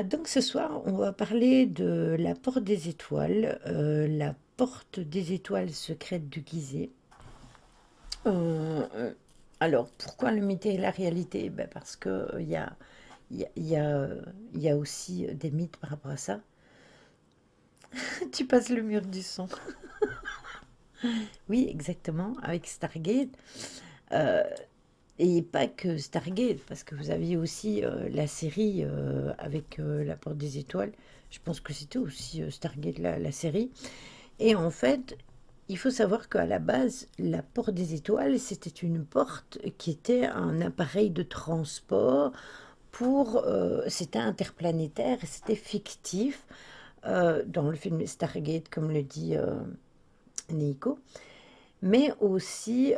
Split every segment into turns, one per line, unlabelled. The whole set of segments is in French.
Donc ce soir, on va parler de la porte des étoiles, la porte des étoiles secrète de Gizeh. Euh, euh, alors, pourquoi le mythe et la réalité? Ben parce que il y a, il y a, il y a aussi des mythes par rapport à ça. Tu passes le mur du son. Oui, exactement, avec Stargate. Euh, et pas que Stargate, parce que vous aviez aussi la série avec la porte des étoiles. Je pense que c'était aussi Stargate, la série. Et en fait, il faut savoir qu'à la base, la porte des étoiles, c'était une porte qui était un appareil de transport pour... c'était interplanétaire et c'était fictif dans le film Stargate, comme le dit Nico. Mais aussi,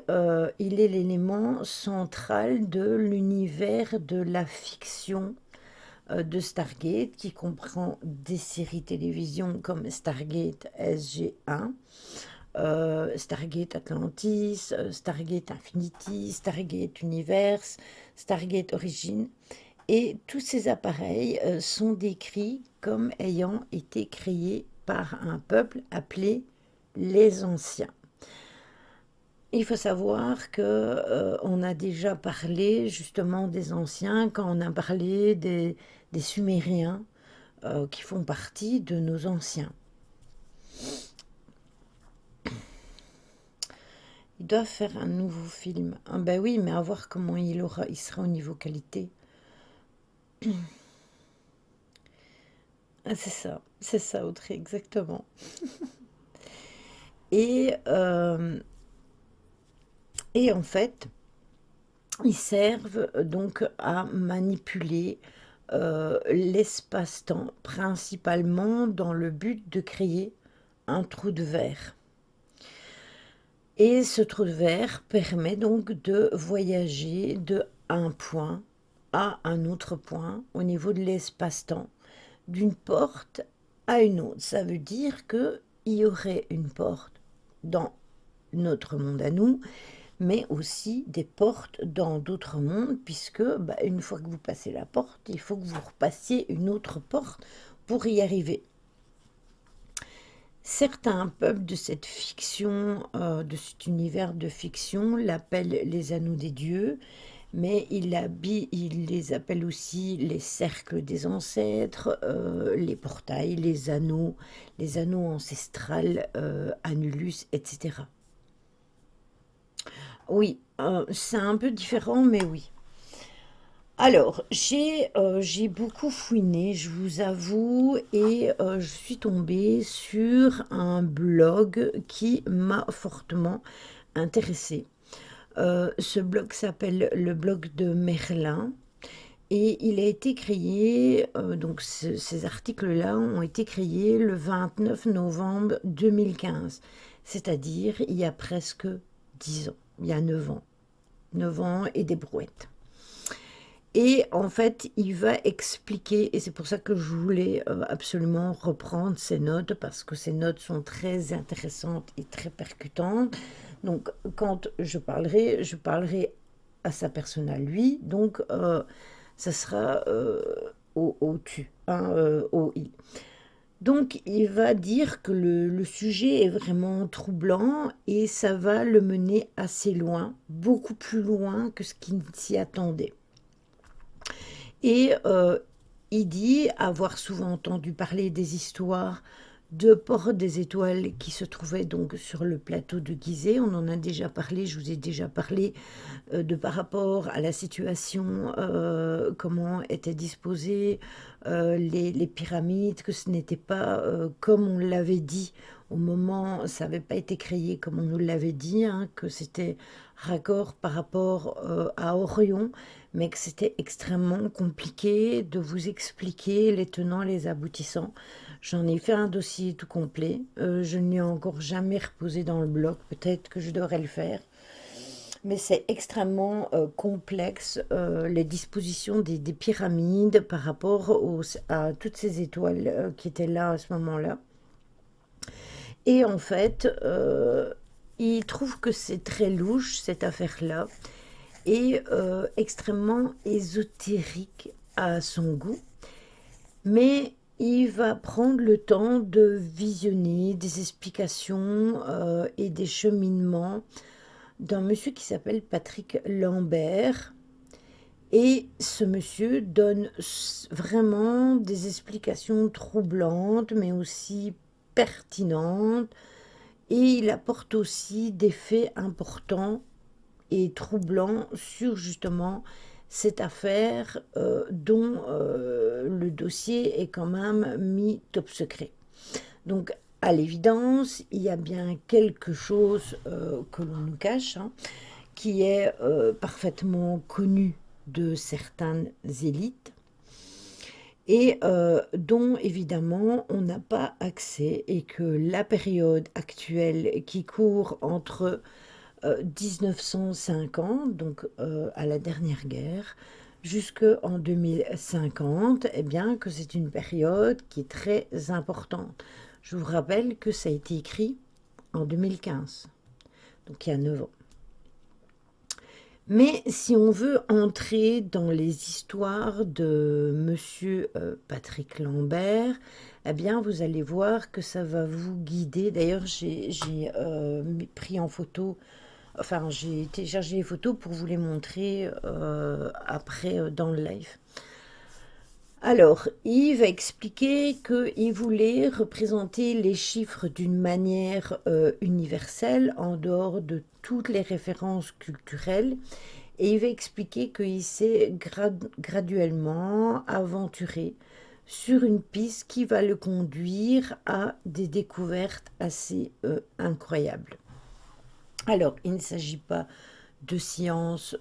il est l'élément central de l'univers de la fiction de Stargate, qui comprend des séries télévision comme Stargate SG-1, Stargate Atlantis, Stargate Infinity, Stargate Universe, Stargate Origin. Et tous ces appareils sont décrits comme ayant été créés par un peuple appelé les Anciens. Il faut savoir que on a déjà parlé justement des Anciens quand on a parlé des Sumériens qui font partie de nos Anciens. Ils doivent faire un nouveau film. Ah ben oui, mais à voir comment il sera au niveau qualité. Ah, c'est ça, Audrey, exactement. Et, euh, et en fait, ils servent donc à manipuler l'espace-temps, principalement dans le but de créer un trou de verre. Et ce trou de verre permet donc de voyager de un point à un autre point au niveau de l'espace-temps, d'une porte à une autre. Ça veut dire qu'il y aurait une porte dans notre monde à nous, mais aussi des portes dans d'autres mondes, puisque une fois que vous passez la porte, il faut que vous repassiez une autre porte pour y arriver. Certains peuples de cette fiction, de cet univers de fiction, l'appellent les anneaux des dieux, mais il les appelle aussi les cercles des ancêtres, les portails, les anneaux ancestrales, Annulus, etc. Oui, c'est un peu différent, mais oui. Alors, j'ai beaucoup fouiné, je vous avoue, et je suis tombée sur un blog qui m'a fortement intéressée. Ce blog s'appelle le blog de Merlin et il a été créé, donc ces articles-là ont été créés le 29 novembre 2015, c'est-à-dire il y a presque 10 ans, il y a 9 ans, 9 ans et des brouettes. Et en fait, il va expliquer, et c'est pour ça que je voulais absolument reprendre ces notes, parce que ces notes sont très intéressantes et très percutantes. Donc, quand je parlerai à sa personne à lui, donc ça sera au tu, hein, au il. Donc, il va dire que le sujet est vraiment troublant et ça va le mener assez loin, beaucoup plus loin que ce qu'il s'y attendait. Et il dit avoir souvent entendu parler des histoires de portes des étoiles qui se trouvaient donc sur le plateau de Gizeh. On en a déjà parlé, je vous ai déjà parlé de par rapport à la situation, comment étaient disposées les pyramides, que ce n'était pas comme on l'avait dit au moment, ça n'avait pas été créé comme on nous l'avait dit, hein, que c'était raccord par rapport à Orion, mais que c'était extrêmement compliqué de vous expliquer les tenants, les aboutissants. J'en ai fait un dossier tout complet. Je ne l'ai encore jamais reposé dans le blog. Peut-être que je devrais le faire. Mais c'est extrêmement complexe, les dispositions des pyramides par rapport à toutes ces étoiles qui étaient là à ce moment-là. Et en fait, il trouve que c'est très louche, cette affaire-là, et extrêmement ésotérique à son goût. mais il va prendre le temps de visionner des explications et des cheminements d'un monsieur qui s'appelle Patrick Lambert. Et ce monsieur donne vraiment des explications troublantes, mais aussi pertinentes. Et il apporte aussi des faits importants et troublants sur justement cette affaire dont le dossier est quand même mis top secret. Donc, à l'évidence, il y a bien quelque chose que l'on nous cache, hein, qui est parfaitement connu de certaines élites et dont évidemment on n'a pas accès, et que la période actuelle qui court entre 1950, donc à la dernière guerre, jusqu'en 2050, eh bien que c'est une période qui est très importante. Je vous rappelle que ça a été écrit en 2015, donc il y a 9 ans. Mais si on veut entrer dans les histoires de monsieur Patrick Lambert, eh bien vous allez voir que ça va vous guider. D'ailleurs, j'ai pris en photo, enfin j'ai téléchargé les photos pour vous les montrer après dans le live. Alors, il va expliquer qu'il voulait représenter les chiffres d'une manière universelle, en dehors de toutes les références culturelles. Et il va expliquer qu'il s'est graduellement aventuré sur une piste qui va le conduire à des découvertes assez incroyables. Alors, il ne s'agit pas de sciences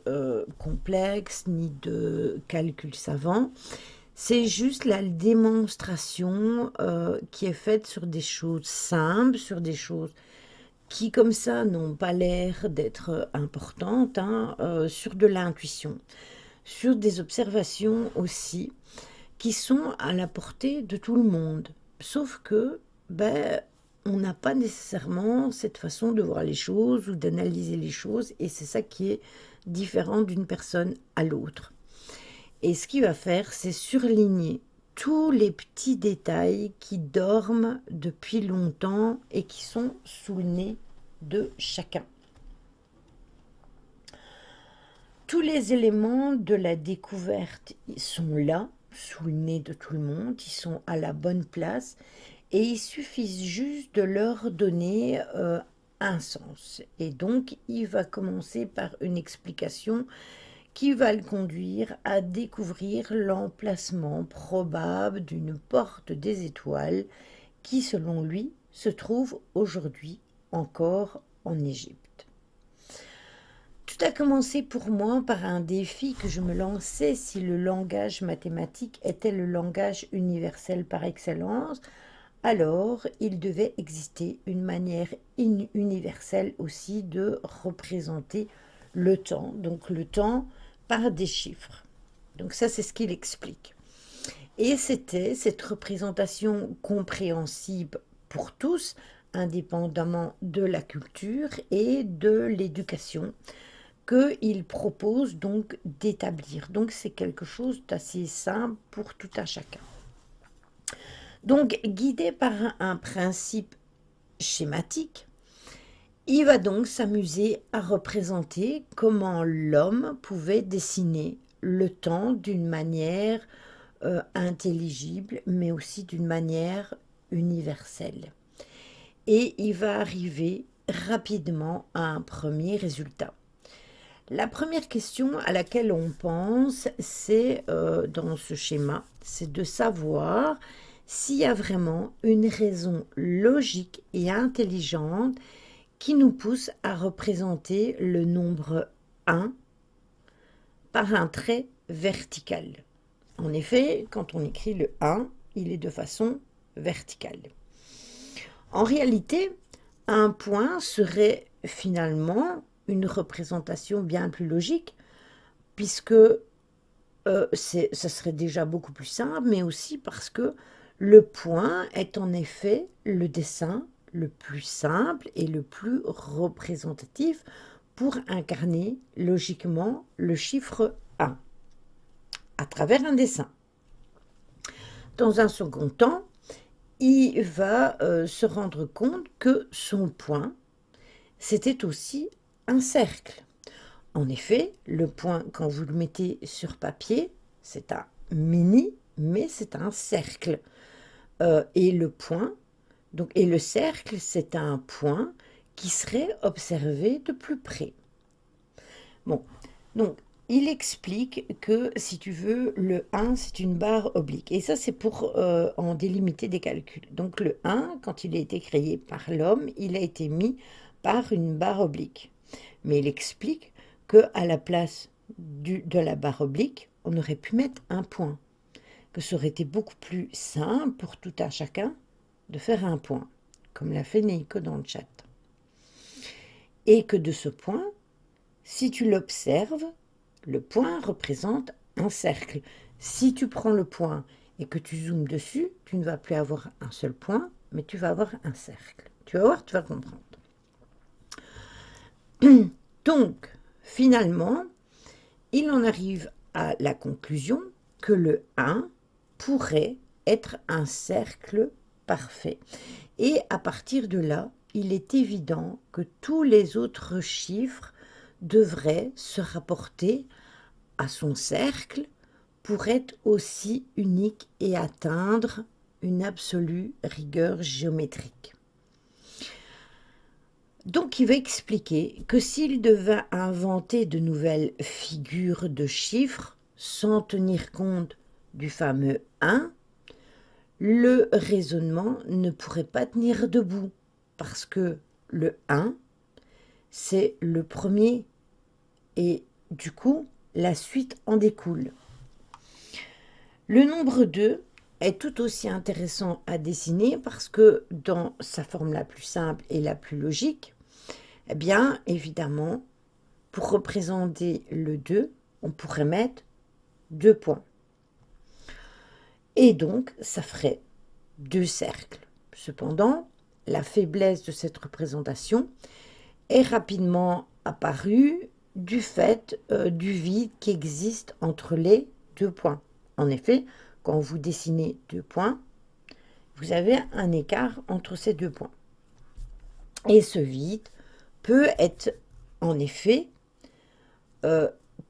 complexes ni de calculs savants. C'est juste la démonstration qui est faite sur des choses simples, sur des choses qui, comme ça, n'ont pas l'air d'être importantes, hein, sur de l'intuition, sur des observations aussi, qui sont à la portée de tout le monde. Sauf que, ben, on n'a pas nécessairement cette façon de voir les choses ou d'analyser les choses, et c'est ça qui est différent d'une personne à l'autre. Et ce qu'il va faire, c'est surligner tous les petits détails qui dorment depuis longtemps et qui sont sous le nez de chacun. Tous les éléments de la découverte sont là, sous le nez de tout le monde, ils sont à la bonne place, et il suffit juste de leur donner un sens. Et donc, il va commencer par une explication qui va le conduire à découvrir l'emplacement probable d'une porte des étoiles qui, selon lui, se trouve aujourd'hui encore en Égypte. Tout a commencé pour moi par un défi que je me lançais: si le langage mathématique était le langage universel par excellence, alors il devait exister une manière universelle aussi de représenter le temps. Donc le temps par des chiffres. Donc ça, c'est ce qu'il explique. Et c'était cette représentation compréhensible pour tous, indépendamment de la culture et de l'éducation, qu'il propose donc d'établir. Donc c'est quelque chose d'assez simple pour tout un chacun. Donc, guidé par un principe schématique, il va donc s'amuser à représenter comment l'homme pouvait dessiner le temps d'une manière intelligible, mais aussi d'une manière universelle. Et il va arriver rapidement à un premier résultat. La première question à laquelle on pense, c'est dans ce schéma, c'est de savoir s'il y a vraiment une raison logique et intelligente qui nous pousse à représenter le nombre 1 par un trait vertical. En effet, quand on écrit le 1, il est de façon verticale. En réalité, un point serait finalement une représentation bien plus logique, puisque ça serait déjà beaucoup plus simple, mais aussi parce que le point est en effet le dessin le plus simple et le plus représentatif pour incarner logiquement le chiffre 1 à travers un dessin. Dans un second temps, il va se rendre compte que son point, c'était aussi un cercle. En effet, le point, quand vous le mettez sur papier, c'est un mini, mais c'est un cercle. Et le point, donc, et le cercle, c'est un point qui serait observé de plus près. Bon, donc, il explique que, si tu veux, le 1, c'est une barre oblique. Et ça, c'est pour en délimiter des calculs. Donc, le 1, quand il a été créé par l'homme, il a été mis par une barre oblique. Mais il explique qu'à la place de la barre oblique, on aurait pu mettre un point. Que ça aurait été beaucoup plus simple pour tout un chacun de faire un point, comme l'a fait Neiko dans le chat. Et que de ce point, si tu l'observes, le point représente un cercle. Si tu prends le point et que tu zoomes dessus, tu ne vas plus avoir un seul point, mais tu vas avoir un cercle. Tu vas voir, tu vas comprendre. Donc, finalement, il en arrive à la conclusion que le 1 pourrait être un cercle parfait. Et à partir de là, il est évident que tous les autres chiffres devraient se rapporter à son cercle pour être aussi uniques et atteindre une absolue rigueur géométrique. Donc, il va expliquer que s'il devait inventer de nouvelles figures de chiffres sans tenir compte du fameux 1, le raisonnement ne pourrait pas tenir debout parce que le 1, c'est le premier et du coup, la suite en découle. Le nombre 2 est tout aussi intéressant à dessiner parce que dans sa forme la plus simple et la plus logique, eh bien, évidemment, pour représenter le 2, on pourrait mettre 2 points. Et donc, ça ferait 2 cercles. Cependant, la faiblesse de cette représentation est rapidement apparue du fait du vide qui existe entre les 2 points. En effet, quand vous dessinez 2 points, vous avez un écart entre ces 2 points. Et ce vide peut être en effet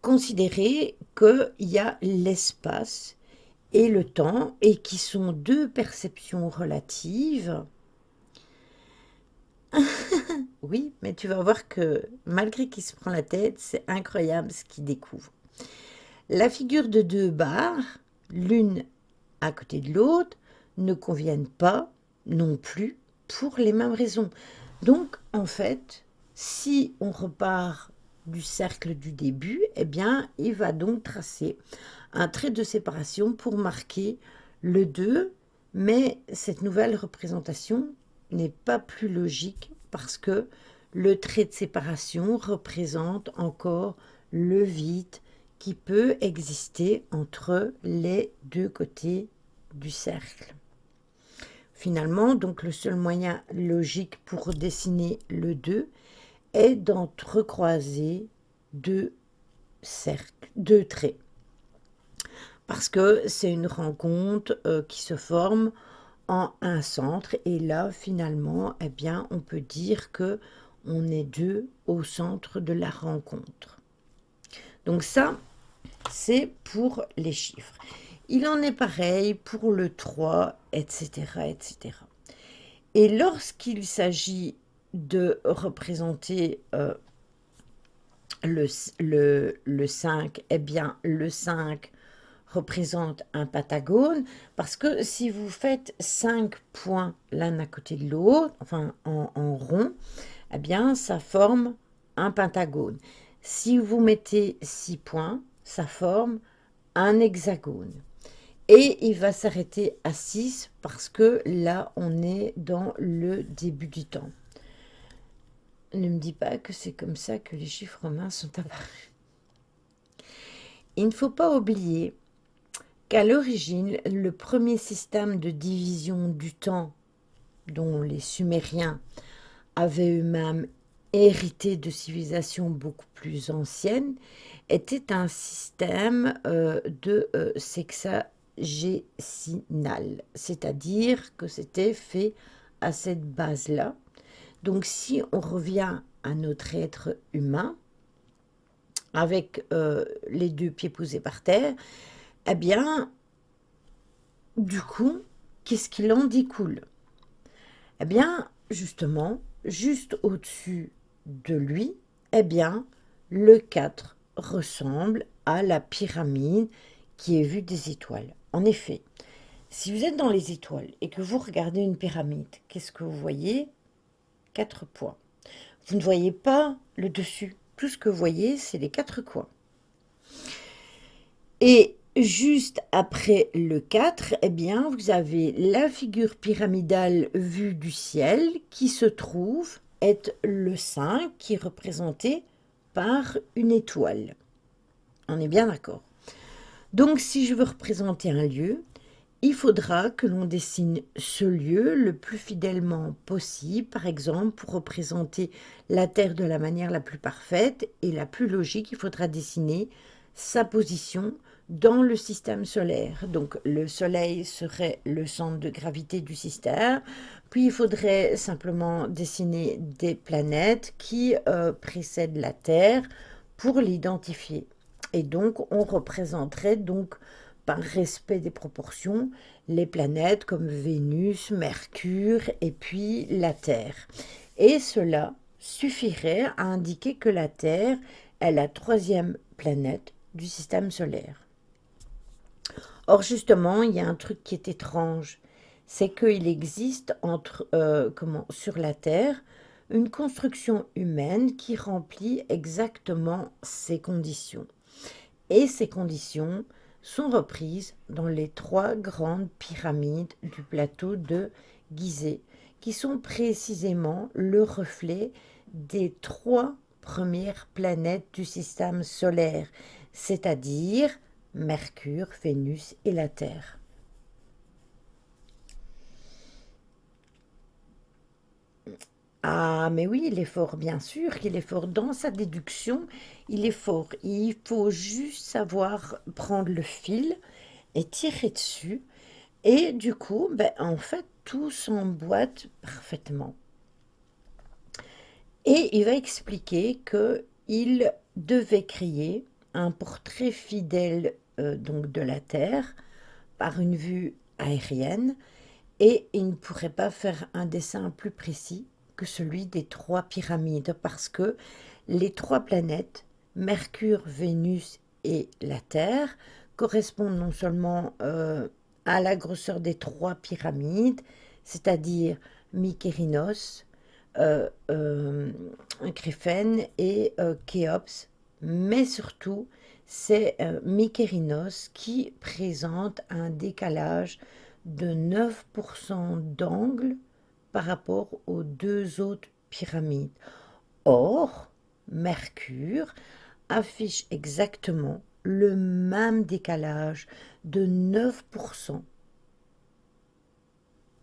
considéré qu'il y a l'espace et le temps et qui sont 2 perceptions relatives. Oui, mais tu vas voir que malgré qu'il se prend la tête, c'est incroyable ce qu'il découvre. La figure de 2 barres, l'une à côté de l'autre, ne conviennent pas non plus pour les mêmes raisons. Donc, en fait, si on repart du cercle du début, eh bien, il va donc tracer un trait de séparation pour marquer le 2, mais cette nouvelle représentation n'est pas plus logique parce que le trait de séparation représente encore le vide qui peut exister entre les 2 côtés du cercle. Finalement, donc le seul moyen logique pour dessiner le 2 est d'entrecroiser 2 cercles, 2 traits. Parce que c'est une rencontre qui se forme en un centre et là finalement eh bien on peut dire que on est 2 au centre de la rencontre. Donc ça c'est pour les chiffres. Il en est pareil pour le 3, etc. etc. Et lorsqu'il s'agit de représenter le 5, eh bien le 5 représente un pentagone, parce que si vous faites 5 points l'un à côté de l'autre, enfin en rond, eh bien ça forme un pentagone. Si vous mettez 6 points, ça forme un hexagone. Et il va s'arrêter à 6 parce que là, on est dans le début du temps. Ne me dis pas que c'est comme ça que les chiffres romains sont apparus. Il ne faut pas oublier qu'à l'origine, le premier système de division du temps dont les Sumériens avaient eux-mêmes hérité de civilisations beaucoup plus anciennes était un système de végésinal, c'est-à-dire que c'était fait à cette base-là. Donc si on revient à notre être humain, avec les deux pieds posés par terre, eh bien, du coup, qu'est-ce qu'il en découle? Eh bien, justement, juste au-dessus de lui, eh bien, le 4 ressemble à la pyramide qui est vue des étoiles. En effet, si vous êtes dans les étoiles et que vous regardez une pyramide, qu'est-ce que vous voyez? 4 points. Vous ne voyez pas le dessus. Tout ce que vous voyez, c'est les 4 coins. Et juste après le 4, eh bien, vous avez la figure pyramidale vue du ciel qui se trouve être le 5 qui est représenté par une étoile. On est bien d'accord. Donc, si je veux représenter un lieu, il faudra que l'on dessine ce lieu le plus fidèlement possible, par exemple, pour représenter la Terre de la manière la plus parfaite et la plus logique, il faudra dessiner sa position dans le système solaire. Donc le Soleil serait le centre de gravité du système, puis il faudrait simplement dessiner des planètes qui précèdent la Terre pour l'identifier. Et donc on représenterait donc par respect des proportions, les planètes comme Vénus, Mercure et puis la Terre. Et cela suffirait à indiquer que la Terre est la troisième planète du système solaire. Or justement, il y a un truc qui est étrange, c'est qu'il existe sur la Terre une construction humaine qui remplit exactement ces conditions. Et ces conditions sont reprises dans les 3 grandes pyramides du plateau de Gizeh, qui sont précisément le reflet des 3 premières planètes du système solaire, c'est-à-dire Mercure, Vénus et la Terre. Ah, mais oui, il est fort, bien sûr qu'il est fort. Dans sa déduction, il est fort. Il faut juste savoir prendre le fil et tirer dessus. Et du coup, ben, en fait, tout s'emboîte parfaitement. Et il va expliquer qu'il devait créer un portrait fidèle donc de la Terre par une vue aérienne et il ne pourrait pas faire un dessin plus précis que celui des 3 pyramides parce que les 3 planètes, Mercure, Vénus et la Terre, correspondent non seulement à la grosseur des 3 pyramides, c'est-à-dire Mykérinos, Griffen et Khéops, mais surtout c'est Mykérinos qui présente un décalage de 9% d'angle par rapport aux 2 autres pyramides. Or, Mercure affiche exactement le même décalage de 9%.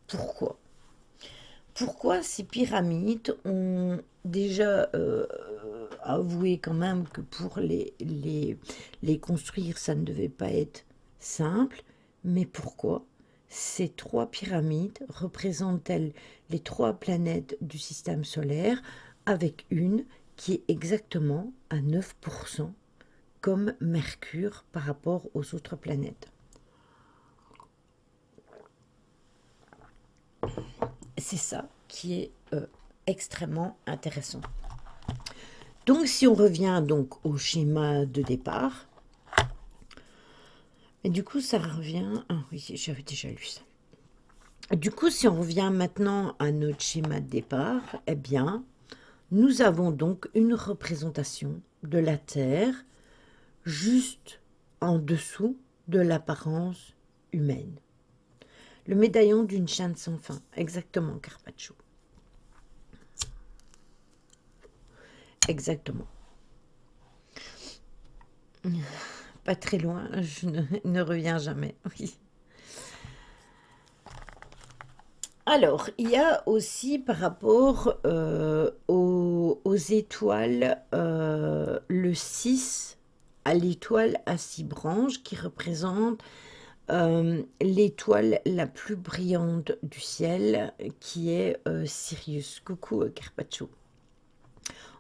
Pourquoi? Pourquoi ces pyramides ont déjà avoué quand même que pour les construire, ça ne devait pas être simple, mais pourquoi ces 3 pyramides représentent-elles les 3 planètes du système solaire avec une qui est exactement à 9% comme Mercure par rapport aux autres planètes? C'est ça qui est extrêmement intéressant. Donc si on revient donc au schéma de départ, et du coup ça revient... Ah oui, j'avais déjà lu ça. Du coup, si on revient maintenant à notre schéma de départ, eh bien, nous avons donc une représentation de la Terre juste en dessous de l'apparence humaine. Le médaillon d'une chaîne sans fin, exactement, Carpaccio. Exactement. Pas très loin, je ne reviens jamais. Oui. Alors, il y a aussi par rapport aux étoiles, le 6 à l'étoile à 6 branches qui représente l'étoile la plus brillante du ciel, qui est Sirius. Coucou Carpaccio.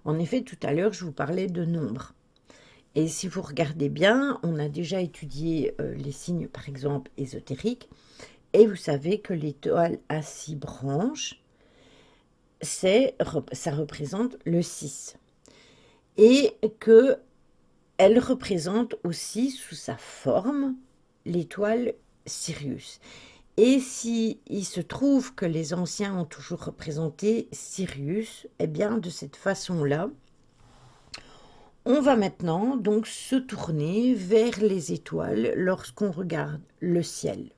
En effet, tout à l'heure, je vous parlais de nombres. Et si vous regardez bien, on a déjà étudié les signes, par exemple, ésotériques. Et vous savez que l'étoile à 6 branches, ça représente le 6. Et que elle représente aussi sous sa forme l'étoile Sirius. Et si il se trouve que les anciens ont toujours représenté Sirius, eh bien de cette façon-là, on va maintenant donc se tourner vers les étoiles lorsqu'on regarde le ciel.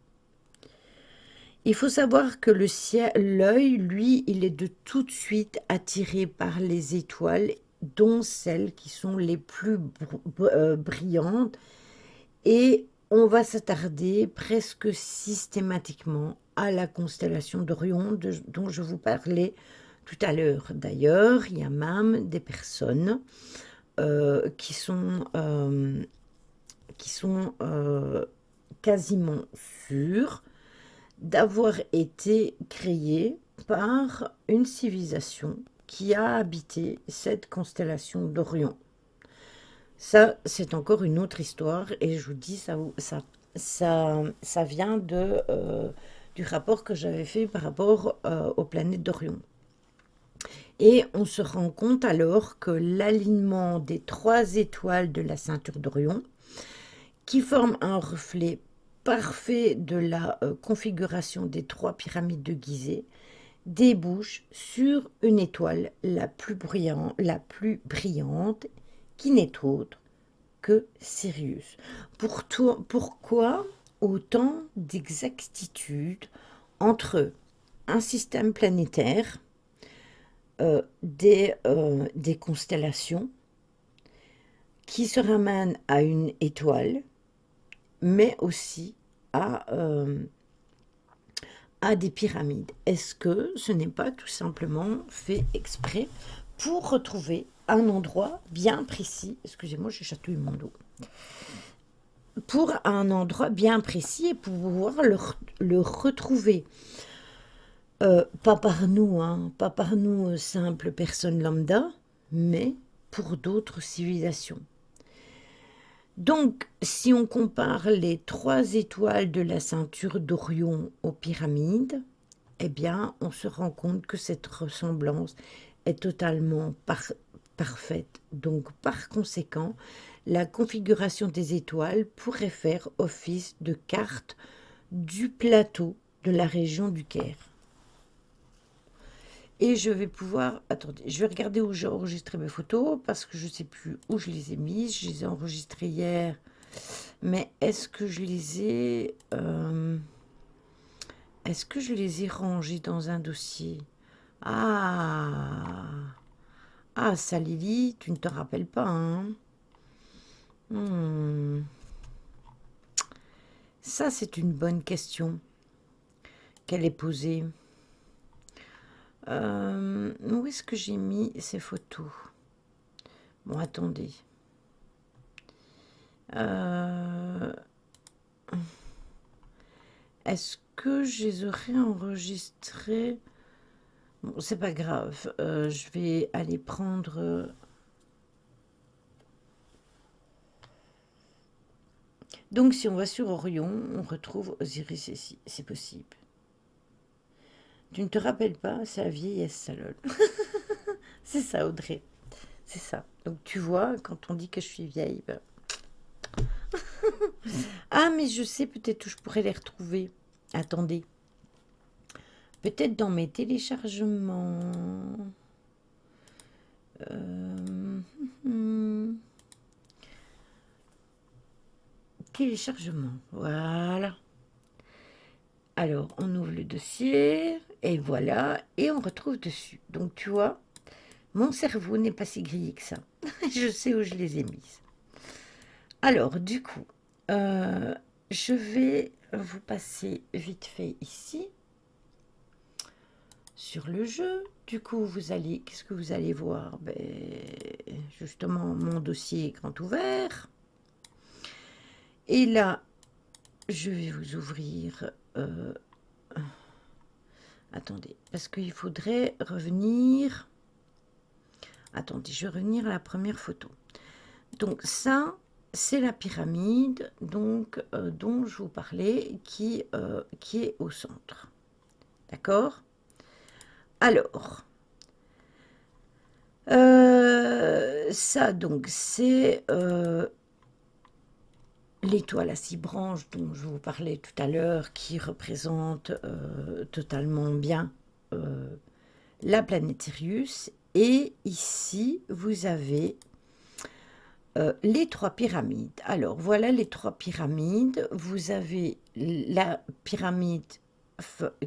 Il faut savoir que le ciel, l'œil, lui, il est de tout de suite attiré par les étoiles, dont celles qui sont les plus brillantes. Et on va s'attarder presque systématiquement à la constellation d'Orion dont je vous parlais tout à l'heure. D'ailleurs, il y a même des personnes qui sont quasiment sûres d'avoir été créées par une civilisation qui a habité cette constellation d'Orion. Ça, c'est encore une autre histoire, et je vous dis, ça vient du rapport que j'avais fait par rapport aux planètes d'Orion. Et on se rend compte alors que l'alignement des 3 étoiles de la ceinture d'Orion, qui forment un reflet parfait de la configuration des 3 pyramides de Gizeh, débouche sur une étoile la plus brillante, qui n'est autre que Sirius. Pourquoi autant d'exactitude entre un système planétaire, des constellations qui se ramènent à une étoile, mais aussi à des pyramides? Est-ce que ce n'est pas tout simplement fait exprès pour retrouver un endroit bien précis? Excusez-moi, j'ai chatouillé mon dos. Pour un endroit bien précis et pour pouvoir le retrouver. Pas par nous, hein, pas par nous, simples personnes lambda, mais pour d'autres civilisations. Donc, si on compare les 3 étoiles de la ceinture d'Orion aux pyramides, eh bien, on se rend compte que cette ressemblance est totalement parfaite. Donc, par conséquent, la configuration des étoiles pourrait faire office de carte du plateau de la région du Caire. Et je vais pouvoir... Attendez, je vais regarder où j'ai enregistré mes photos, parce que je ne sais plus où je les ai mises. Je les ai enregistrées hier. Mais est-ce que je les ai... est-ce que je les ai rangées dans un dossier? Ah, ça, Lily, tu ne te rappelles pas, hein? Ça, c'est une bonne question qu'elle est posée. Où est-ce que j'ai mis ces photos? Bon, attendez. Est-ce que je les aurais enregistrées? Bon, c'est pas grave. Je vais aller prendre... Donc, si on va sur Orion, on retrouve Osiris ici. C'est possible. Tu ne te rappelles pas? C'est la vieillesse, ça, lol. C'est ça, Audrey. C'est ça. Donc, tu vois, quand on dit que je suis vieille... Ben... Ah, mais je sais peut-être où je pourrais les retrouver. Attendez. Peut-être dans mes téléchargements. Téléchargement. Voilà. Alors, on ouvre le dossier. Et voilà. Et on retrouve dessus. Donc, tu vois, mon cerveau n'est pas si grillé que ça. Je sais où je les ai mises. Alors, du coup, je vais vous passer vite fait ici sur le jeu. Du coup, qu'est-ce que vous allez voir? Ben, justement, mon dossier est grand ouvert. Et là, je vais vous ouvrir... attendez, parce qu'il faudrait revenir... Attendez, je vais revenir à la première photo. Donc ça, c'est la pyramide donc, dont je vous parlais, qui est au centre. D'accord? Alors, ça donc, c'est l'étoile à 6 branches dont je vous parlais tout à l'heure, qui représente totalement bien la planète Sirius. Et ici, vous avez les 3 pyramides. Alors, voilà les 3 pyramides. Vous avez la pyramide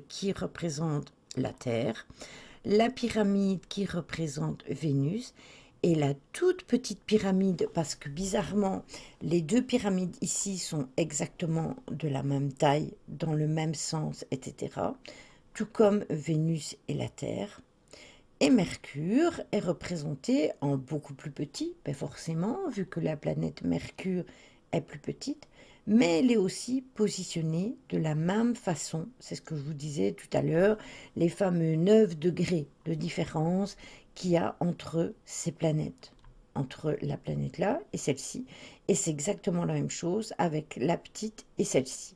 qui représente la Terre, la pyramide qui représente Vénus, et la toute petite pyramide, parce que bizarrement, les 2 pyramides ici sont exactement de la même taille, dans le même sens, etc., tout comme Vénus et la Terre. Et Mercure est représenté en beaucoup plus petit, ben forcément, vu que la planète Mercure est plus petite, mais elle est aussi positionnée de la même façon. C'est ce que je vous disais tout à l'heure, les fameux 9 degrés de différence qu'il y a entre ces planètes, entre la planète là et celle-ci. Et c'est exactement la même chose avec la petite et celle-ci.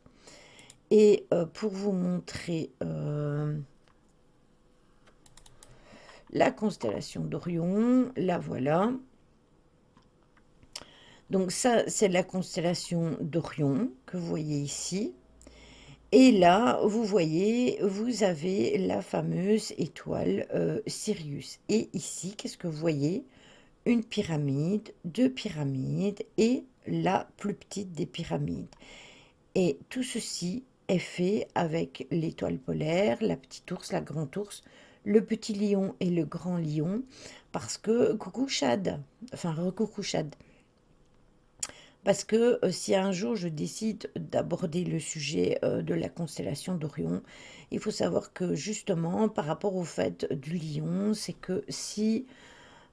Et pour vous montrer... la constellation d'Orion, la voilà. Donc ça, c'est la constellation d'Orion que vous voyez ici. Et là, vous voyez, vous avez la fameuse étoile Sirius. Et ici, qu'est-ce que vous voyez? Une pyramide, 2 pyramides et la plus petite des pyramides. Et tout ceci est fait avec l'étoile polaire, la petite ours, la grande ours, le petit lion et le grand lion, parce que, coucou Chad, enfin recoucou Chad, parce que si un jour je décide d'aborder le sujet de la constellation d'Orion, il faut savoir que justement par rapport au fait du lion, c'est que si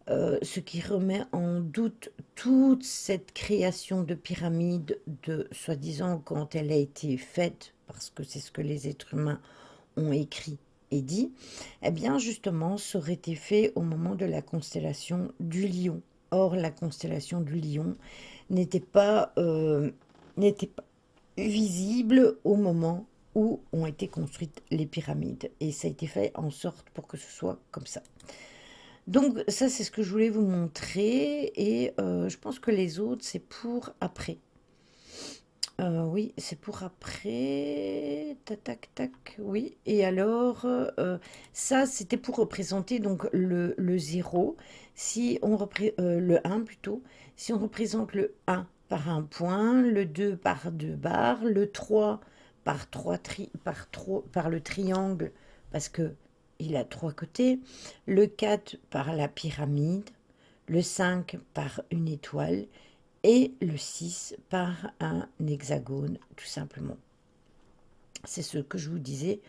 ce qui remet en doute toute cette création de pyramide de soi-disant quand elle a été faite, parce que c'est ce que les êtres humains ont écrit et dit, eh bien justement, ça aurait été fait au moment de la constellation du Lion. Or, la constellation du Lion n'était pas, n'était pas visible au moment où ont été construites les pyramides. Et ça a été fait en sorte pour que ce soit comme ça. Donc ça, c'est ce que je voulais vous montrer. Et je pense que les autres, c'est pour après. Oui, c'est pour après. Tac, tac, tac. Oui. Et alors, ça, c'était pour représenter donc le 0. Si on le 1 plutôt. Si on représente le 1 par un point, le 2 par 2 barres, le 3 par, par le triangle, parce que il a 3 côtés, le 4 par la pyramide, le 5 par une étoile, et le 6 par un hexagone, tout simplement. C'est ce que je vous disais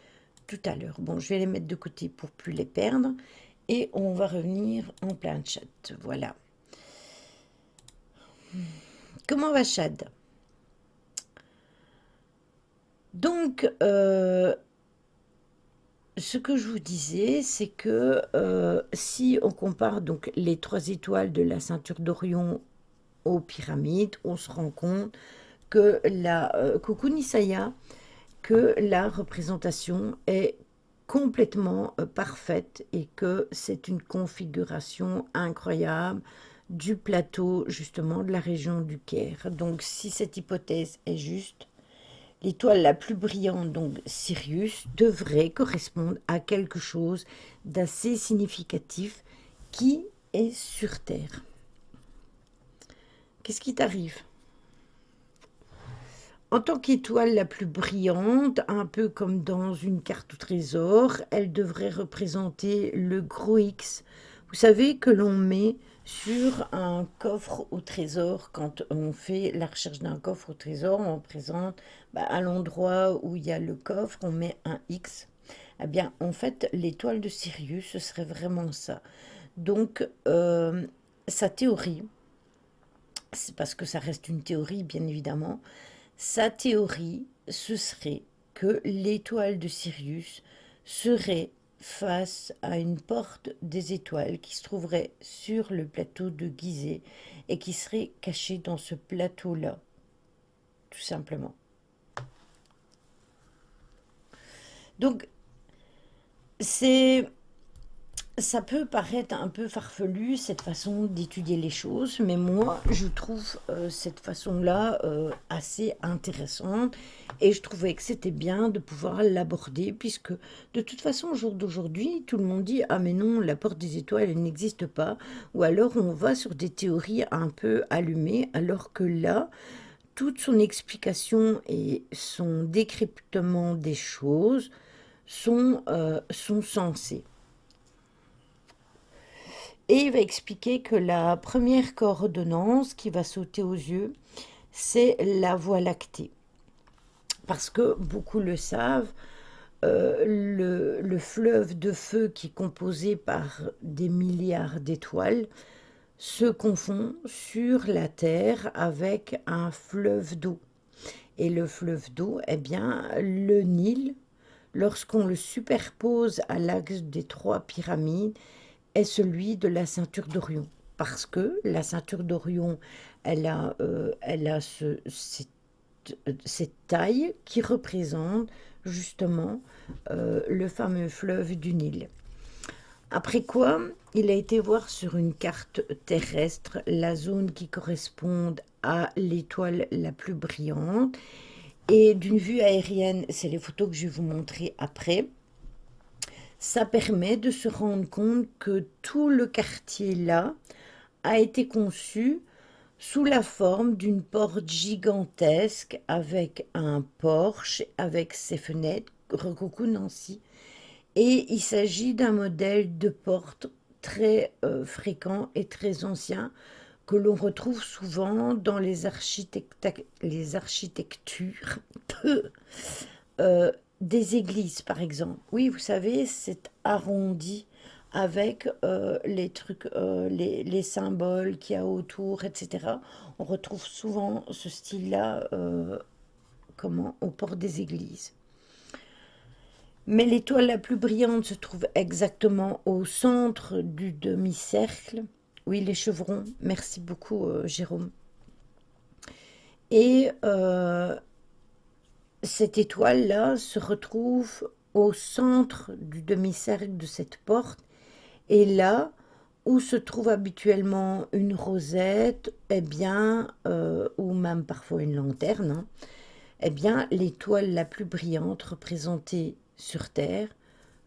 tout à l'heure. Bon, je vais les mettre de côté pour plus les perdre. Et on va revenir en plein chat. Voilà. Comment va Chad? Donc, ce que je vous disais, c'est que si on compare donc les 3 étoiles de la ceinture d'Orion aux pyramides, on se rend compte que la coucou Nisaya, que la représentation est complètement parfaite et que c'est une configuration incroyable du plateau justement de la région du Caire. Donc si cette hypothèse est juste, l'étoile la plus brillante, donc Sirius, devrait correspondre à quelque chose d'assez significatif qui est sur Terre. Qu'est-ce qui t'arrive? En tant qu'étoile la plus brillante, un peu comme dans une carte au trésor, elle devrait représenter le gros X. Vous savez que l'on met sur un coffre au trésor, quand on fait la recherche d'un coffre au trésor, on présente à l'endroit où il y a le coffre, on met un X. Eh bien, en fait, l'étoile de Sirius, ce serait vraiment ça. Donc, sa théorie, c'est parce que ça reste une théorie, bien évidemment, sa théorie ce serait que l'étoile de Sirius serait face à une porte des étoiles qui se trouverait sur le plateau de Gizeh et qui serait cachée dans ce plateau-là, tout simplement. Donc, c'est ça peut paraître un peu farfelu, cette façon d'étudier les choses, mais moi, je trouve cette façon-là assez intéressante et je trouvais que c'était bien de pouvoir l'aborder, puisque de toute façon, au jour d'aujourd'hui, tout le monde dit ah mais non, la porte des étoiles, elle n'existe pas, ou alors on va sur des théories un peu allumées, alors que là, toute son explication et son décryptement des choses sont sensés. Et il va expliquer que la première coordonnance qui va sauter aux yeux, c'est la Voie lactée. Parce que beaucoup le savent, le fleuve de feu qui est composé par des milliards d'étoiles se confond sur la Terre avec un fleuve d'eau. Et le fleuve d'eau, eh bien, le Nil, lorsqu'on le superpose à l'axe des trois pyramides, est celui de la ceinture d'Orion. Parce que la ceinture d'Orion, elle a cette taille qui représente justement le fameux fleuve du Nil. Après quoi, il a été voir sur une carte terrestre la zone qui correspond à l'étoile la plus brillante. Et d'une vue aérienne, c'est les photos que je vais vous montrer après, ça permet de se rendre compte que tout le quartier là a été conçu sous la forme d'une porte gigantesque avec un porche, avec ses fenêtres, Rococo Nancy. Et il s'agit d'un modèle de porte très fréquent et très ancien que l'on retrouve souvent dans les architectures des églises, par exemple. Oui, vous savez, c'est arrondi avec les trucs, les symboles qu'il y a autour, etc. On retrouve souvent ce style-là comment, aux portes des églises. Mais l'étoile la plus brillante se trouve exactement au centre du demi-cercle. Oui, les chevrons. Merci beaucoup, Jérôme. Et cette étoile-là se retrouve au centre du demi-cercle de cette porte. Et là où se trouve habituellement une rosette, eh bien, ou même parfois une lanterne, hein, eh bien, l'étoile la plus brillante représentée sur Terre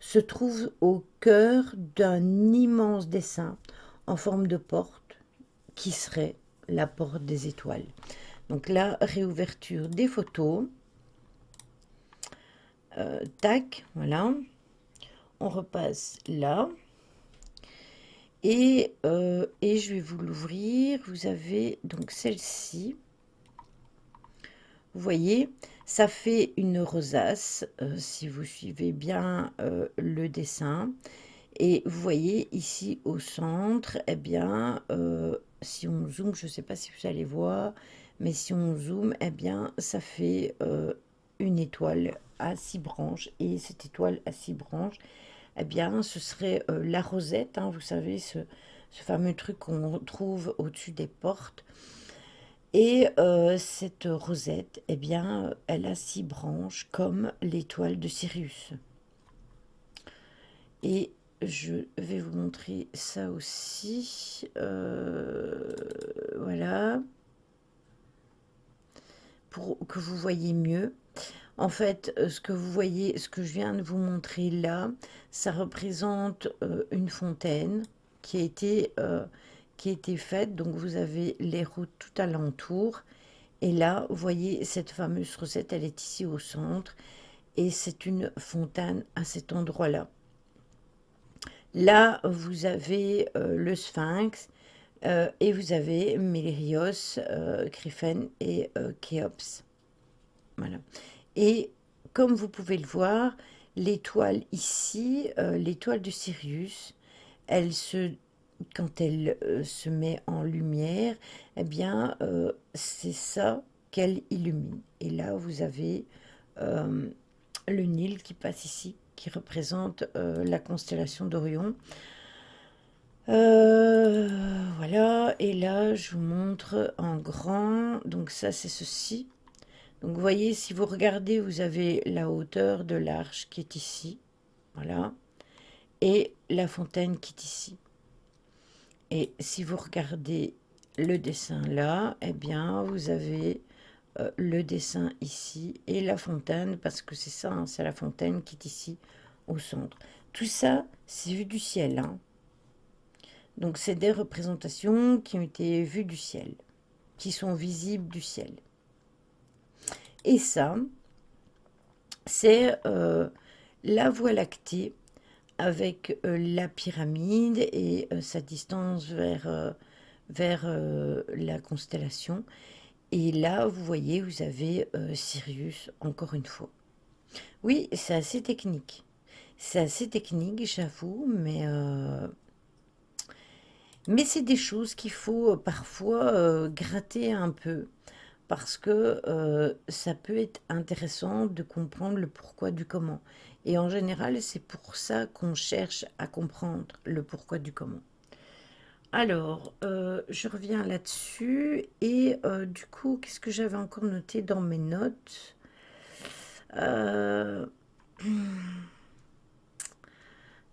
se trouve au cœur d'un immense dessin en forme de porte qui serait la porte des étoiles. Donc la réouverture des photos. Tac, voilà. On repasse là. Et je vais vous l'ouvrir. Vous avez donc celle-ci. Vous voyez, ça fait une rosace, si vous suivez bien le dessin. Et vous voyez ici au centre, eh bien, si on zoome, je ne sais pas si vous allez voir, mais si on zoome, eh bien, ça fait une étoile à 6 branches. Et cette étoile à 6 branches, eh bien, ce serait la rosette, hein, vous savez, ce fameux truc qu'on trouve au-dessus des portes. Et cette rosette, eh bien, elle a 6 branches comme l'étoile de Sirius. Et je vais vous montrer ça aussi. Voilà, pour que vous voyez mieux. En fait, ce que vous voyez, ce que je viens de vous montrer là, ça représente une fontaine qui a été faite. Donc vous avez les routes tout alentour. Et là, vous voyez cette fameuse rosette, elle est ici au centre. Et c'est une fontaine à cet endroit-là. Là, vous avez le Sphinx et vous avez Mélérios, Griffin et Khéops. Voilà. Et comme vous pouvez le voir, l'étoile ici, l'étoile de Sirius, elle se, quand elle se met en lumière, eh bien, c'est ça qu'elle illumine. Et là, vous avez euh, le Nil qui passe ici, qui représente la constellation d'Orion. Voilà, et là je vous montre en grand, donc ça c'est ceci. Donc vous voyez, si vous regardez, vous avez la hauteur de l'arche qui est ici, voilà, et la fontaine qui est ici. Et si vous regardez le dessin là, eh bien vous avez le dessin ici et la fontaine, parce que c'est ça, hein, c'est la fontaine qui est ici au centre. Tout ça, c'est vu du ciel, hein. Donc c'est des représentations qui ont été vues du ciel, qui sont visibles du ciel. Et ça, c'est la Voie lactée avec la pyramide et sa distance vers la constellation. Et là, vous voyez, vous avez Sirius, encore une fois. Oui, c'est assez technique. C'est assez technique, j'avoue, mais c'est des choses qu'il faut parfois gratter un peu, parce que ça peut être intéressant de comprendre le pourquoi du comment. Et en général, c'est pour ça qu'on cherche à comprendre le pourquoi du comment. Alors, je reviens là-dessus, et du coup, qu'est-ce que j'avais encore noté dans mes notes? Euh,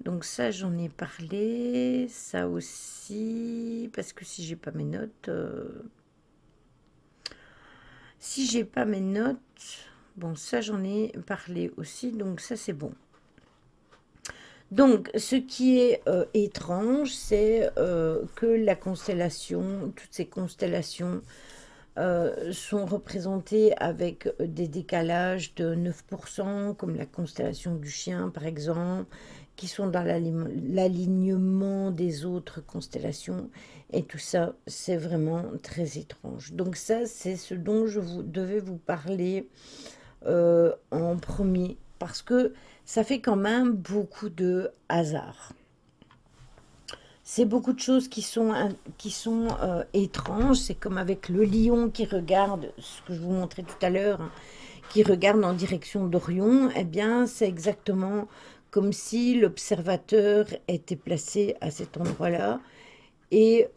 donc ça, j'en ai parlé, ça aussi, parce que si j'ai pas mes notes, si j'ai pas mes notes, bon, ça j'en ai parlé aussi, donc ça c'est bon. Donc, ce qui est étrange, c'est que la constellation, toutes ces constellations sont représentées avec des décalages de 9%, comme la constellation du chien par exemple, qui sont dans l'alignement des autres constellations. Et tout ça, c'est vraiment très étrange. Donc ça, c'est ce dont devais vous parler en premier, parce que ça fait quand même beaucoup de hasard. C'est beaucoup de choses qui sont étranges. C'est comme avec le lion qui regarde, ce que je vous montrais tout à l'heure, hein, qui regarde en direction d'Orion. Eh bien, c'est exactement comme si l'observateur était placé à cet endroit-là. Et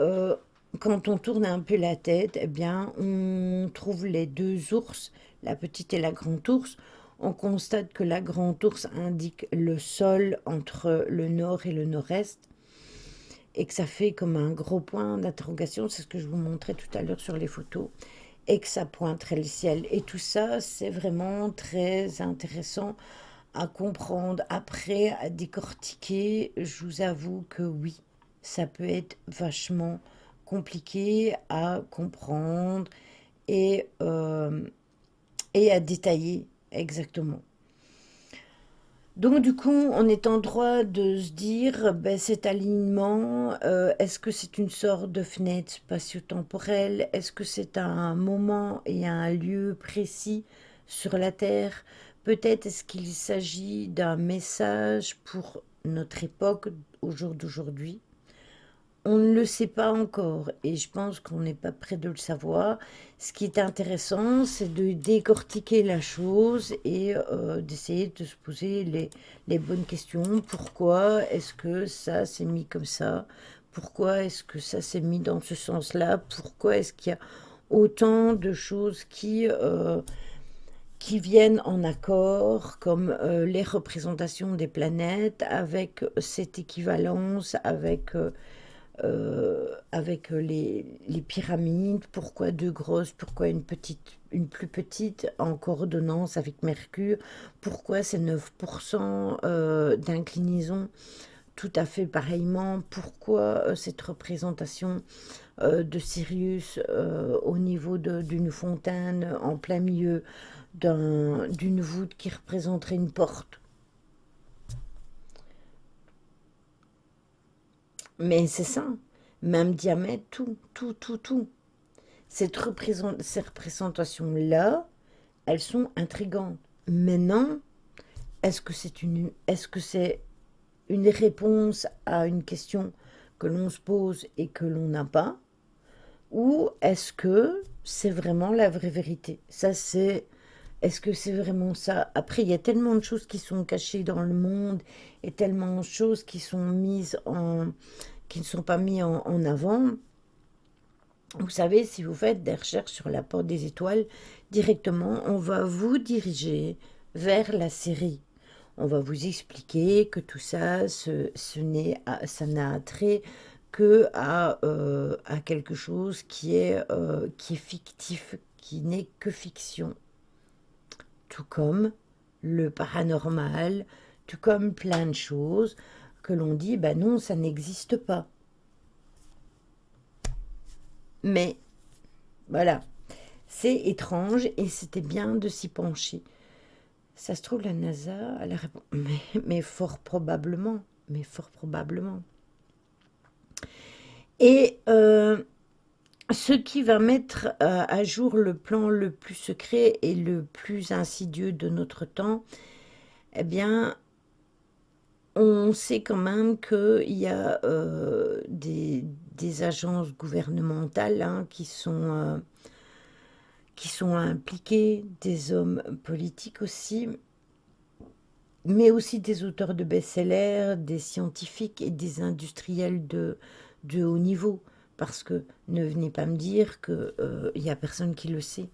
quand on tourne un peu la tête, eh bien, on trouve les deux ours, la petite et la grande ours. On constate que la grande ours indique le sol entre le nord et le nord-est, et que ça fait comme un gros point d'interrogation, c'est ce que je vous montrais tout à l'heure sur les photos, et que ça pointerait le ciel. Et tout ça, c'est vraiment très intéressant à comprendre. Après, à décortiquer, je vous avoue que oui, ça peut être vachement compliqué à comprendre et, euh, et à détailler exactement. Donc du coup, on est en droit de se dire, ben, cet alignement, est-ce que c'est une sorte de fenêtre spatio-temporelle? Est-ce que c'est un moment et un lieu précis sur la Terre? Peut-être est-ce qu'il s'agit d'un message pour notre époque au jour d'aujourd'hui? On ne le sait pas encore, et je pense qu'on n'est pas près de le savoir. Ce qui est intéressant, c'est de décortiquer la chose et d'essayer de se poser les bonnes questions. Pourquoi est-ce que ça s'est mis comme ça? Pourquoi est-ce que ça s'est mis dans ce sens-là? Pourquoi est-ce qu'il y a autant de choses qui viennent en accord, comme les représentations des planètes, avec cette équivalence, avec les pyramides, pourquoi deux grosses, pourquoi une petite, une plus petite en coordonnance avec Mercure, pourquoi c'est 9% d'inclinaison tout à fait pareillement, pourquoi cette représentation de Sirius au niveau d'une fontaine en plein milieu d'une voûte qui représenterait une porte. Mais c'est ça, même diamètre, tout, tout, tout, tout. Ces représentations-là, elles sont intrigantes. Maintenant, est-ce que c'est une réponse à une question que l'on se pose et que l'on n'a pas? Ou est-ce que c'est vraiment la vraie vérité? Ça, c'est Est-ce que c'est vraiment ça? Après, il y a tellement de choses qui sont cachées dans le monde et tellement de choses qui sont mises qui ne sont pas mises en avant. Vous savez, si vous faites des recherches sur la porte des étoiles, directement, on va vous diriger vers la série. On va vous expliquer que tout ça, ça n'a trait que à quelque chose qui est fictif, qui n'est que fiction. Tout comme le paranormal, tout comme plein de choses que l'on dit, bah non, ça n'existe pas. Mais voilà, c'est étrange et c'était bien de s'y pencher. Ça se trouve, la NASA a la réponse. Mais fort probablement. Mais fort probablement. Et ce qui va mettre à jour le plan le plus secret et le plus insidieux de notre temps, eh bien, on sait quand même qu'il y a des agences gouvernementales hein, qui sont impliquées, des hommes politiques aussi, mais aussi des auteurs de best-sellers, des scientifiques et des industriels de haut niveau. Parce que ne venez pas me dire qu'il n'y a personne qui le sait.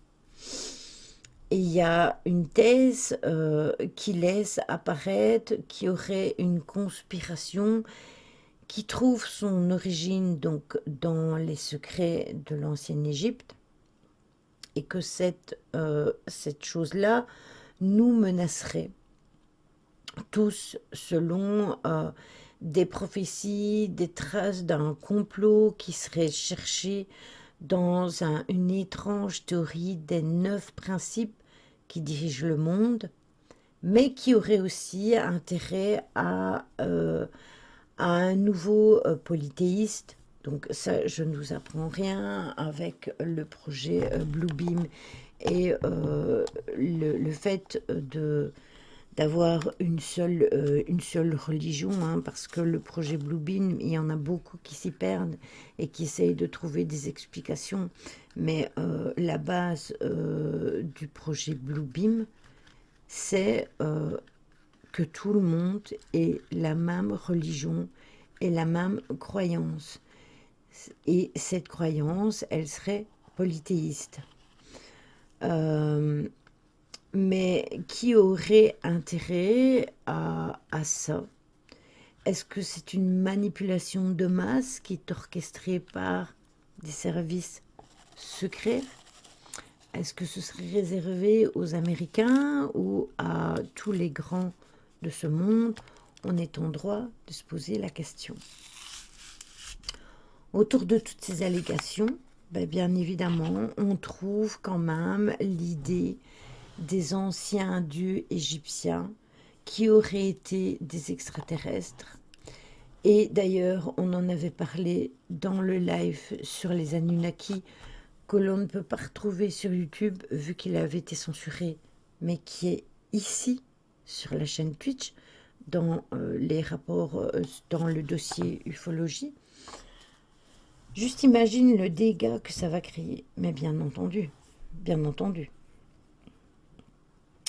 Et il y a une thèse qui laisse apparaître qu'il y aurait une conspiration qui trouve son origine donc dans les secrets de l'ancienne Égypte et que cette chose-là nous menacerait tous selon des prophéties, des traces d'un complot qui serait cherché dans une étrange théorie des 9 principes qui dirigent le monde, mais qui aurait aussi intérêt à un nouveau polythéiste. Donc ça, je ne vous apprends rien avec le projet Bluebeam et le fait d'avoir une seule religion, hein, parce que le projet Bluebeam, il y en a beaucoup qui s'y perdent et qui essayent de trouver des explications. Mais la base du projet Bluebeam, c'est que tout le monde ait la même religion et la même croyance. Et cette croyance, elle serait polythéiste. Mais qui aurait intérêt à ça? Est-ce que c'est une manipulation de masse qui est orchestrée par des services secrets? Est-ce que ce serait réservé aux Américains ou à tous les grands de ce monde? On est en droit de se poser la question. Autour de toutes ces allégations, ben bien évidemment, on trouve quand même l'idée des anciens dieux égyptiens qui auraient été des extraterrestres. Et d'ailleurs, on en avait parlé dans le live sur les Anunnaki, que l'on ne peut pas retrouver sur YouTube vu qu'il avait été censuré, mais qui est ici sur la chaîne Twitch, dans les rapports, dans le dossier ufologie. Juste imagine le dégât que ça va créer, mais bien entendu, bien entendu.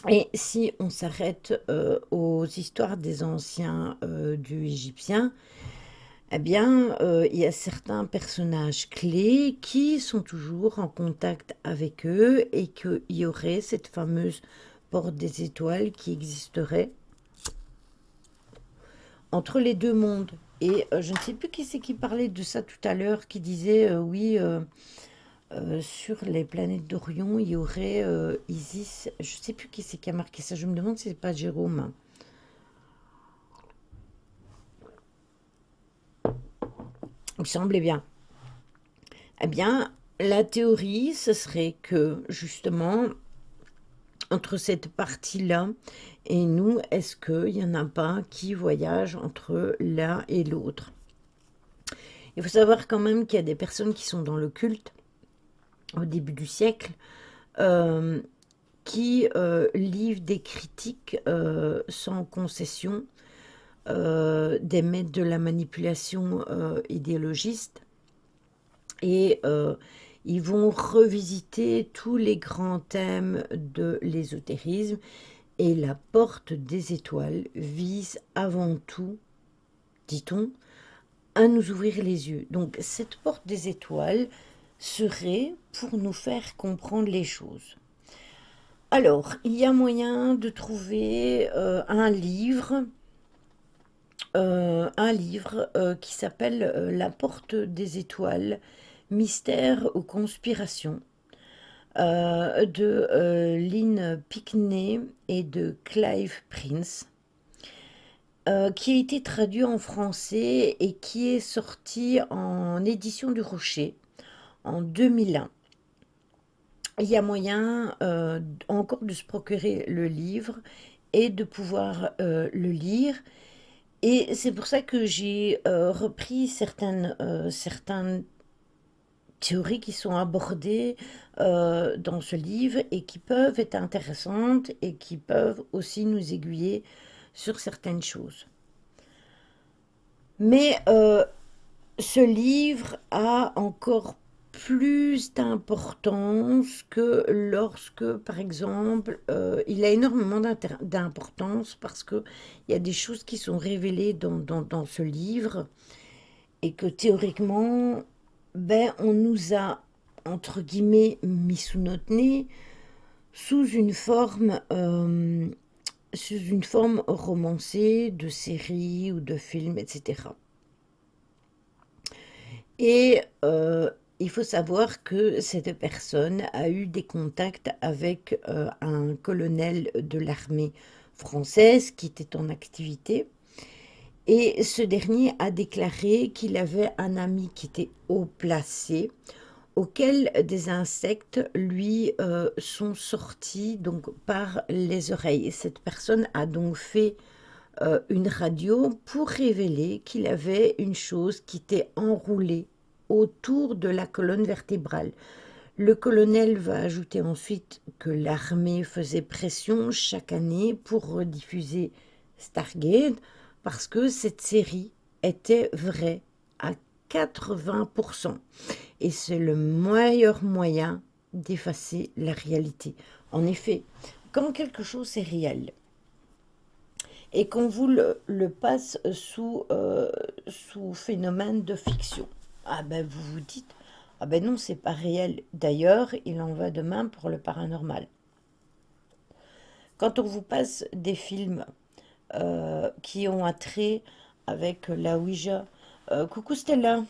Et si on s'arrête aux histoires des anciens dieux égyptiens, eh bien, il y a certains personnages clés qui sont toujours en contact avec eux et qu'il y aurait cette fameuse porte des étoiles qui existerait entre les deux mondes. Et je ne sais plus qui c'est qui parlait de ça tout à l'heure, qui disait oui, sur les planètes d'Orion, il y aurait Isis. Je ne sais plus qui c'est qui a marqué ça. Je me demande si c'est pas Jérôme. Il me semblait bien. Eh bien, la théorie, ce serait que, justement, entre cette partie-là et nous, est-ce qu'il n'y en a pas qui voyagent entre l'un et l'autre? Il faut savoir quand même qu'il y a des personnes qui sont dans le culte au début du siècle, qui livrent des critiques sans concession, des maîtres de la manipulation idéologiste. Et Ils vont revisiter tous les grands thèmes de l'ésotérisme et la porte des étoiles vise avant tout, dit-on, à nous ouvrir les yeux. Donc cette porte des étoiles serait pour nous faire comprendre les choses. Alors, il y a moyen de trouver un livre qui s'appelle La porte des étoiles, mystère ou conspiration, de Lynn Pinckney et de Clive Prince, qui a été traduit en français et qui est sorti en édition du Rocher en 2001. Il y a moyen encore de se procurer le livre et de pouvoir le lire. Et c'est pour ça que j'ai repris certaines théories qui sont abordées dans ce livre et qui peuvent être intéressantes et qui peuvent aussi nous aiguiller sur certaines choses. Mais ce livre a encore plus d'importance que lorsque, par exemple, il a énormément d'importance parce qu'il y a des choses qui sont révélées dans ce livre et que théoriquement, ben, on nous a, entre guillemets, mis sous notre nez sous sous une forme romancée de séries ou de films, etc. Et il faut savoir que cette personne a eu des contacts avec un colonel de l'armée française qui était en activité. Et ce dernier a déclaré qu'il avait un ami qui était haut placé, auquel des insectes lui sont sortis donc par les oreilles. Et cette personne a donc fait une radio pour révéler qu'il avait une chose qui était enroulée autour de la colonne vertébrale. Le colonel va ajouter ensuite que l'armée faisait pression chaque année pour rediffuser Stargate parce que cette série était vraie à 80%. Et c'est le meilleur moyen d'effacer la réalité. En effet, quand quelque chose est réel, et qu'on vous le passe sous phénomène de fiction. Ah ben vous vous dites, ah ben non, c'est pas réel. D'ailleurs, il en va de même pour le paranormal. Quand on vous passe des films qui ont un trait avec la Ouija, coucou Stella,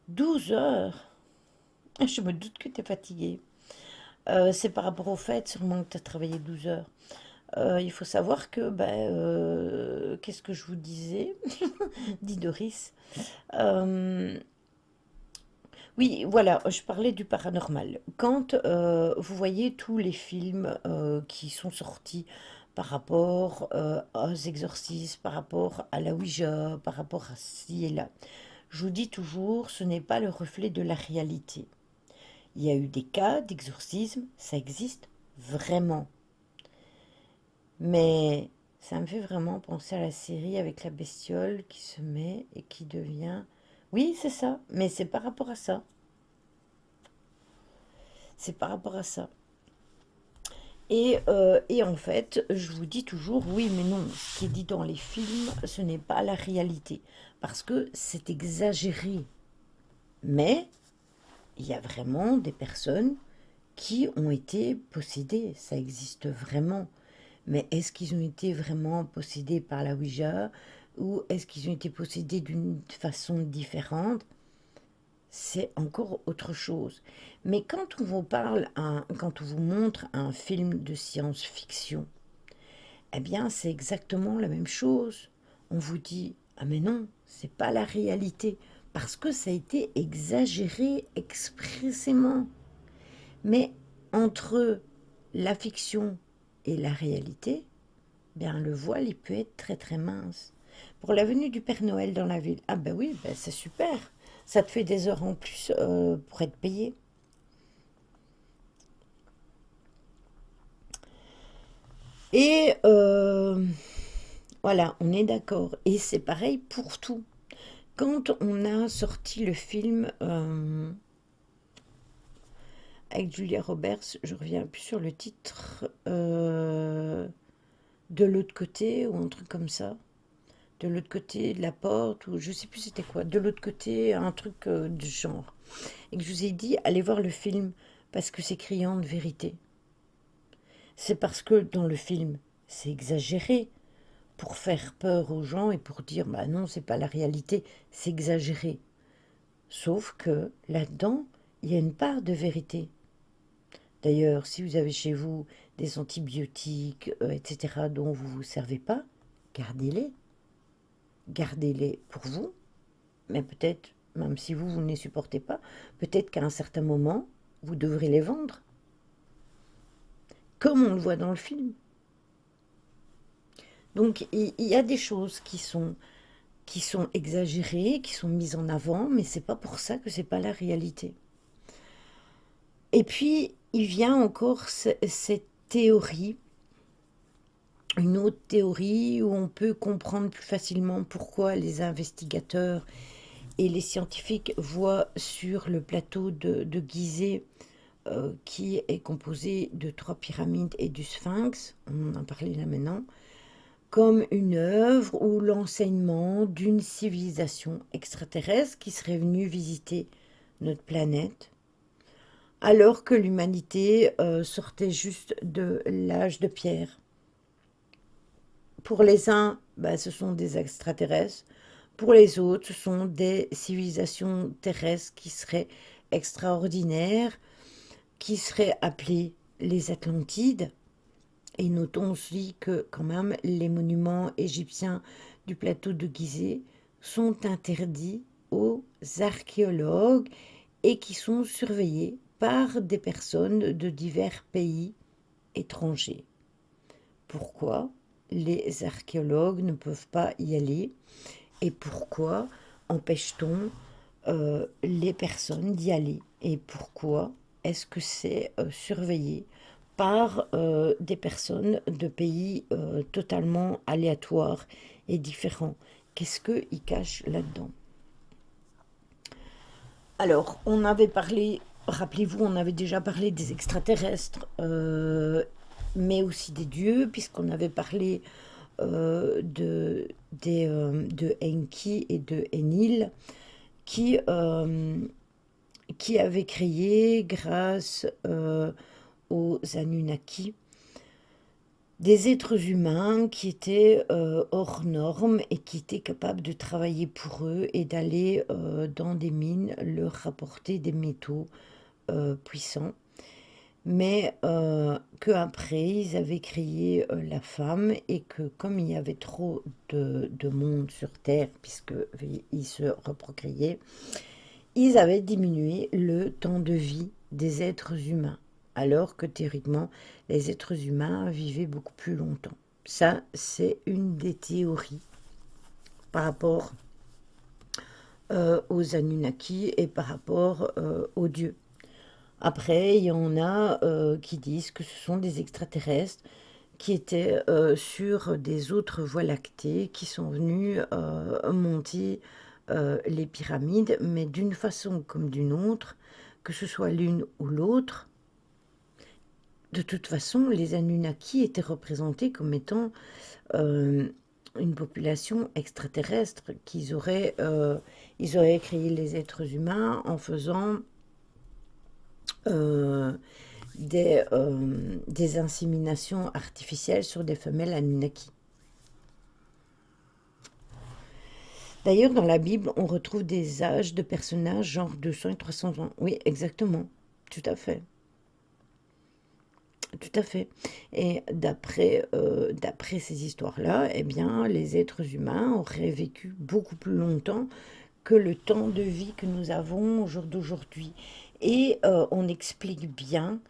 12 heures, je me doute que tu es fatiguée. C'est par rapport au fait sûrement que tu as travaillé 12 heures. Il faut savoir que, qu'est-ce que je vous disais, dit Doris. Euh, oui, voilà, je parlais du paranormal. Quand vous voyez tous les films qui sont sortis par rapport aux exorcismes, par rapport à la Ouija, par rapport à ci et là, je vous dis toujours, ce n'est pas le reflet de la réalité. Il y a eu des cas d'exorcisme, ça existe vraiment. Mais ça me fait vraiment penser à la série avec la bestiole qui se met et qui devient... Oui, c'est ça, mais c'est par rapport à ça. C'est par rapport à ça. Et en fait, je vous dis toujours, oui, mais non, ce qui est dit dans les films, ce n'est pas la réalité. Parce que c'est exagéré. Mais il y a vraiment des personnes qui ont été possédées. Ça existe vraiment. Mais est-ce qu'ils ont été vraiment possédés par la Ouija ou est-ce qu'ils ont été possédés d'une façon différente? C'est encore autre chose. Mais quand on vous parle, quand on vous montre un film de science-fiction, eh bien c'est exactement la même chose. On vous dit, ah mais non, c'est pas la réalité, parce que ça a été exagéré expressément. Mais entre la fiction et la réalité, bien le voile il peut être très très mince. Pour la venue du Père Noël dans la ville, ah ben oui, ben c'est super. Ça te fait des heures en plus pour être payé. Et voilà, on est d'accord. Et c'est pareil pour tout. Quand on a sorti le film avec Julia Roberts, je reviens plus sur le titre, de l'autre côté ou un truc comme ça, de l'autre côté de la porte ou je sais plus c'était quoi, de l'autre côté un truc du genre. Et que je vous ai dit allez voir le film parce que c'est criant de vérité. C'est parce que dans le film c'est exagéré pour faire peur aux gens et pour dire bah non c'est pas la réalité, c'est exagéré. Sauf que là-dedans il y a une part de vérité. D'ailleurs, si vous avez chez vous des antibiotiques, etc., dont vous ne vous servez pas, gardez-les. Gardez-les pour vous, mais peut-être, même si vous, vous ne les supportez pas, peut-être qu'à un certain moment, vous devrez les vendre, comme on le voit dans le film. Donc, il y a des choses qui sont exagérées, qui sont mises en avant, mais c'est pas pour ça que c'est pas la réalité. Et puis, il vient encore cette théorie, une autre théorie où on peut comprendre plus facilement pourquoi les investigateurs et les scientifiques voient sur le plateau de Gizeh, qui est composé de 3 pyramides et du Sphinx, on en a parlé là maintenant, comme une œuvre ou l'enseignement d'une civilisation extraterrestre qui serait venue visiter notre planète, alors que l'humanité sortait juste de l'âge de pierre. Pour les uns, bah, ce sont des extraterrestres. Pour les autres, ce sont des civilisations terrestres qui seraient extraordinaires, qui seraient appelées les Atlantides. Et notons aussi que quand même les monuments égyptiens du plateau de Gizeh sont interdits aux archéologues et qui sont surveillés par des personnes de divers pays étrangers. Pourquoi les archéologues ne peuvent pas y aller et pourquoi empêche-t-on les personnes d'y aller et pourquoi est-ce que c'est surveillé par des personnes de pays totalement aléatoires et différents. Qu'est-ce qu'ils cachent là-dedans? Alors, on avait parlé, rappelez-vous, on avait déjà parlé des extraterrestres, mais aussi des dieux, puisqu'on avait parlé de Enki et de Enlil, qui, euh, qui avaient créé, grâce aux Anunnaki, des êtres humains qui étaient hors normes et qui étaient capables de travailler pour eux et d'aller dans des mines leur rapporter des métaux puissants. Mais qu'après, ils avaient créé la femme et que comme il y avait trop de monde sur Terre, puisqu'ils se reprocréaient, ils avaient diminué le temps de vie des êtres humains, alors que théoriquement, les êtres humains vivaient beaucoup plus longtemps. Ça, c'est une des théories par rapport aux Anunnaki et par rapport aux dieux. Après, il y en a qui disent que ce sont des extraterrestres qui étaient sur des autres voies lactées, qui sont venus monter les pyramides, mais d'une façon comme d'une autre, que ce soit l'une ou l'autre. De toute façon, les Anunnaki étaient représentés comme étant une population extraterrestre, ils auraient créé les êtres humains en faisant euh, des inséminations artificielles sur des femelles Anunnaki. D'ailleurs, dans la Bible, on retrouve des âges de personnages genre 200 et 300 ans. Oui, exactement. Tout à fait. Tout à fait. Et d'après ces histoires-là, eh bien, les êtres humains auraient vécu beaucoup plus longtemps que le temps de vie que nous avons au jour d'aujourd'hui. Et on explique bien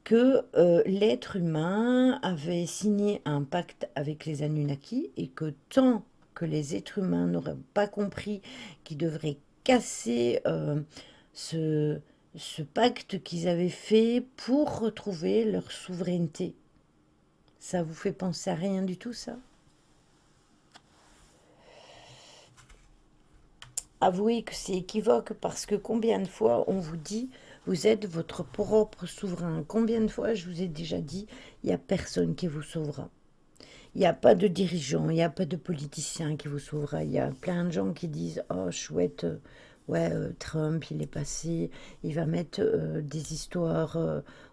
que l'être humain avait signé un pacte avec les Anunnaki et que tant que les êtres humains n'auraient pas compris qu'ils devraient casser ce, ce pacte qu'ils avaient fait pour retrouver leur souveraineté. Ça vous fait penser à rien du tout, ça? avouez que c'est équivoque parce que combien de fois on vous dit vous êtes votre propre souverain? Combien de fois je vous ai déjà dit il n'y a personne qui vous sauvera? Il n'y a pas de dirigeant, il n'y a pas de politicien qui vous sauvera. Il y a plein de gens qui disent oh chouette, ouais, Trump il est passé, il va mettre des histoires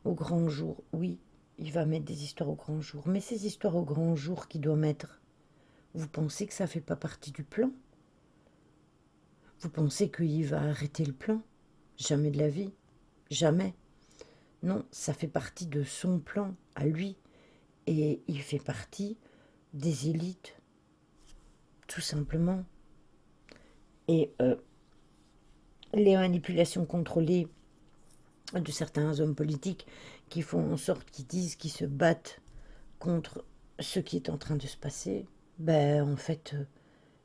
au grand jour. Oui, il va mettre des histoires au grand jour. Mais ces histoires au grand jour qu'il doit mettre, vous pensez que ça ne fait pas partie du plan? Vous pensez qu'il va arrêter le plan? Jamais de la vie. Jamais. Non, ça fait partie de son plan à lui. Et il fait partie des élites, tout simplement. Et les manipulations contrôlées de certains hommes politiques qui font en sorte qu'ils disent qu'ils se battent contre ce qui est en train de se passer, ben en fait,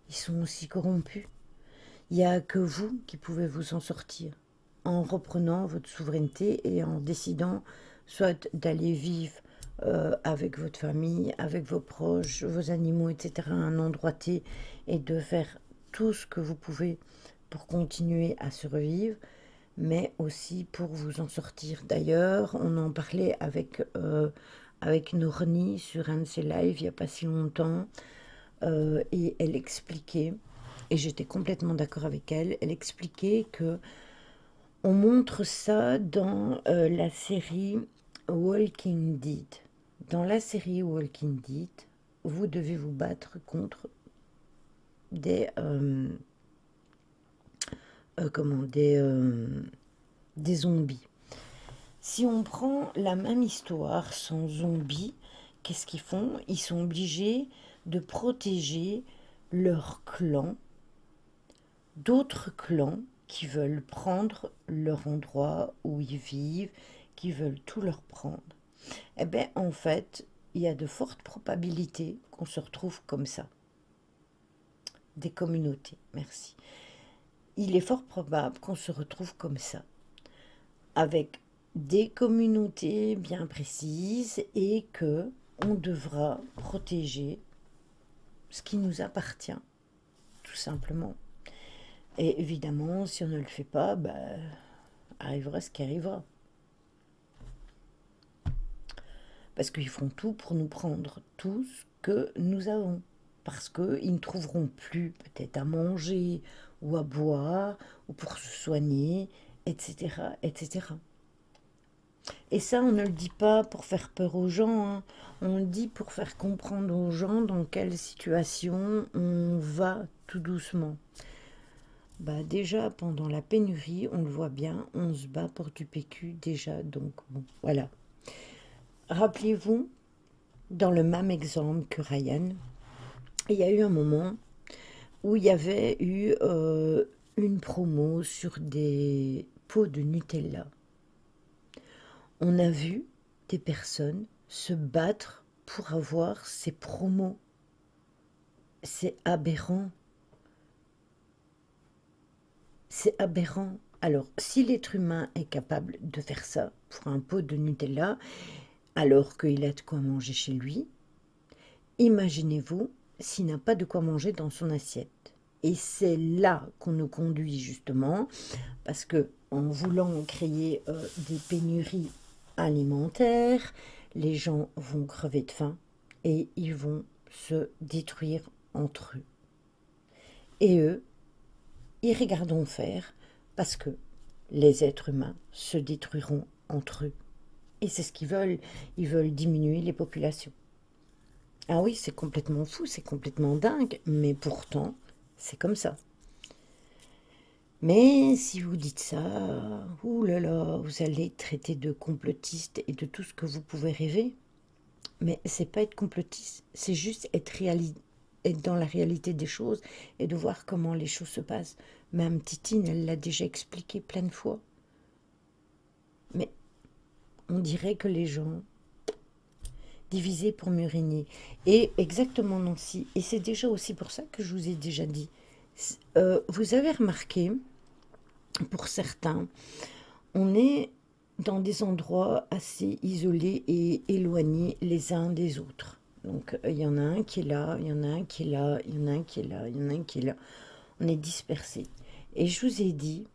ils sont aussi corrompus. Il n'y a que vous qui pouvez vous en sortir en reprenant votre souveraineté et en décidant soit d'aller vivre avec votre famille, avec vos proches, vos animaux, etc., à un endroit T et de faire tout ce que vous pouvez pour continuer à survivre, mais aussi pour vous en sortir. D'ailleurs, on en parlait avec Nourni sur un de ses lives il n'y a pas si longtemps, et elle expliquait, et j'étais complètement d'accord avec elle, elle expliquait que on montre ça dans la série Walking Dead. Dans la série Walking Dead, vous devez vous battre contre des comment des zombies. Si on prend la même histoire sans zombies, qu'est-ce qu'ils font? Ils sont obligés de protéger leur clan d'autres clans qui veulent prendre leur endroit où ils vivent, qui veulent tout leur prendre. Eh bien, en fait, il y a de fortes probabilités qu'on se retrouve comme ça. Des communautés, merci. Il est fort probable qu'on se retrouve comme ça, avec des communautés bien précises et que on devra protéger ce qui nous appartient, tout simplement. Et évidemment, si on ne le fait pas, ben, arrivera ce qui arrivera. Parce qu'ils feront tout pour nous prendre tout ce que nous avons. Parce qu'ils ne trouveront plus peut-être à manger ou à boire ou pour se soigner, etc., etc. Et ça, on ne le dit pas pour faire peur aux gens, hein. On le dit pour faire comprendre aux gens dans quelle situation on va tout doucement. Bah déjà, pendant la pénurie, on le voit bien, on se bat pour du PQ déjà, donc bon, voilà. Rappelez-vous, dans le même exemple que Ryan, il y a eu un moment où il y avait eu une promo sur des pots de Nutella. On a vu des personnes se battre pour avoir ces promos. C'est aberrant. C'est aberrant. Alors, si l'être humain est capable de faire ça pour un pot de Nutella, alors qu'il a de quoi manger chez lui, imaginez-vous s'il n'a pas de quoi manger dans son assiette. Et c'est là qu'on nous conduit justement, parce que en voulant créer des pénuries alimentaires, les gens vont crever de faim et ils vont se détruire entre eux. Et eux, ils regarderont faire parce que les êtres humains se détruiront entre eux. Et c'est ce qu'ils veulent. Ils veulent diminuer les populations. Ah oui, c'est complètement fou, c'est complètement dingue, mais pourtant, c'est comme ça. Mais si vous dites ça, ouh là là, vous allez être traité de complotiste et de tout ce que vous pouvez rêver. Mais c'est pas être complotiste, c'est juste être dans la réalité des choses et de voir comment les choses se passent. Même Titine, elle l'a déjà expliqué plein de fois. Mais on dirait que les gens divisés pour mieux régner. Et exactement Nancy. Et c'est déjà aussi pour ça que je vous ai déjà dit. Vous avez remarqué, pour certains, on est dans des endroits assez isolés et éloignés les uns des autres. Donc il y en a un qui est là, il y en a un qui est là, il y en a un qui est là, il y en a un qui est là. On est dispersés. Et je vous ai dit,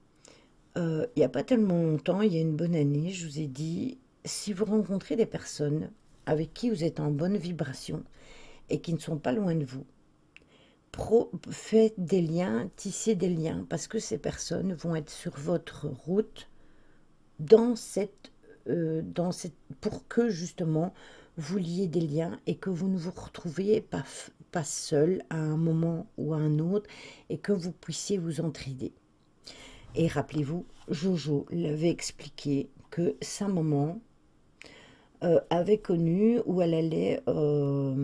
il n'y a pas tellement longtemps, il y a une bonne année, je vous ai dit, si vous rencontrez des personnes avec qui vous êtes en bonne vibration et qui ne sont pas loin de vous, faites des liens, tissez des liens, parce que ces personnes vont être sur votre route dans pour que justement vous liez des liens et que vous ne vous retrouviez pas seul à un moment ou à un autre et que vous puissiez vous entraider. Et rappelez-vous, Jojo l'avait expliqué que sa maman avait connu où elle allait au,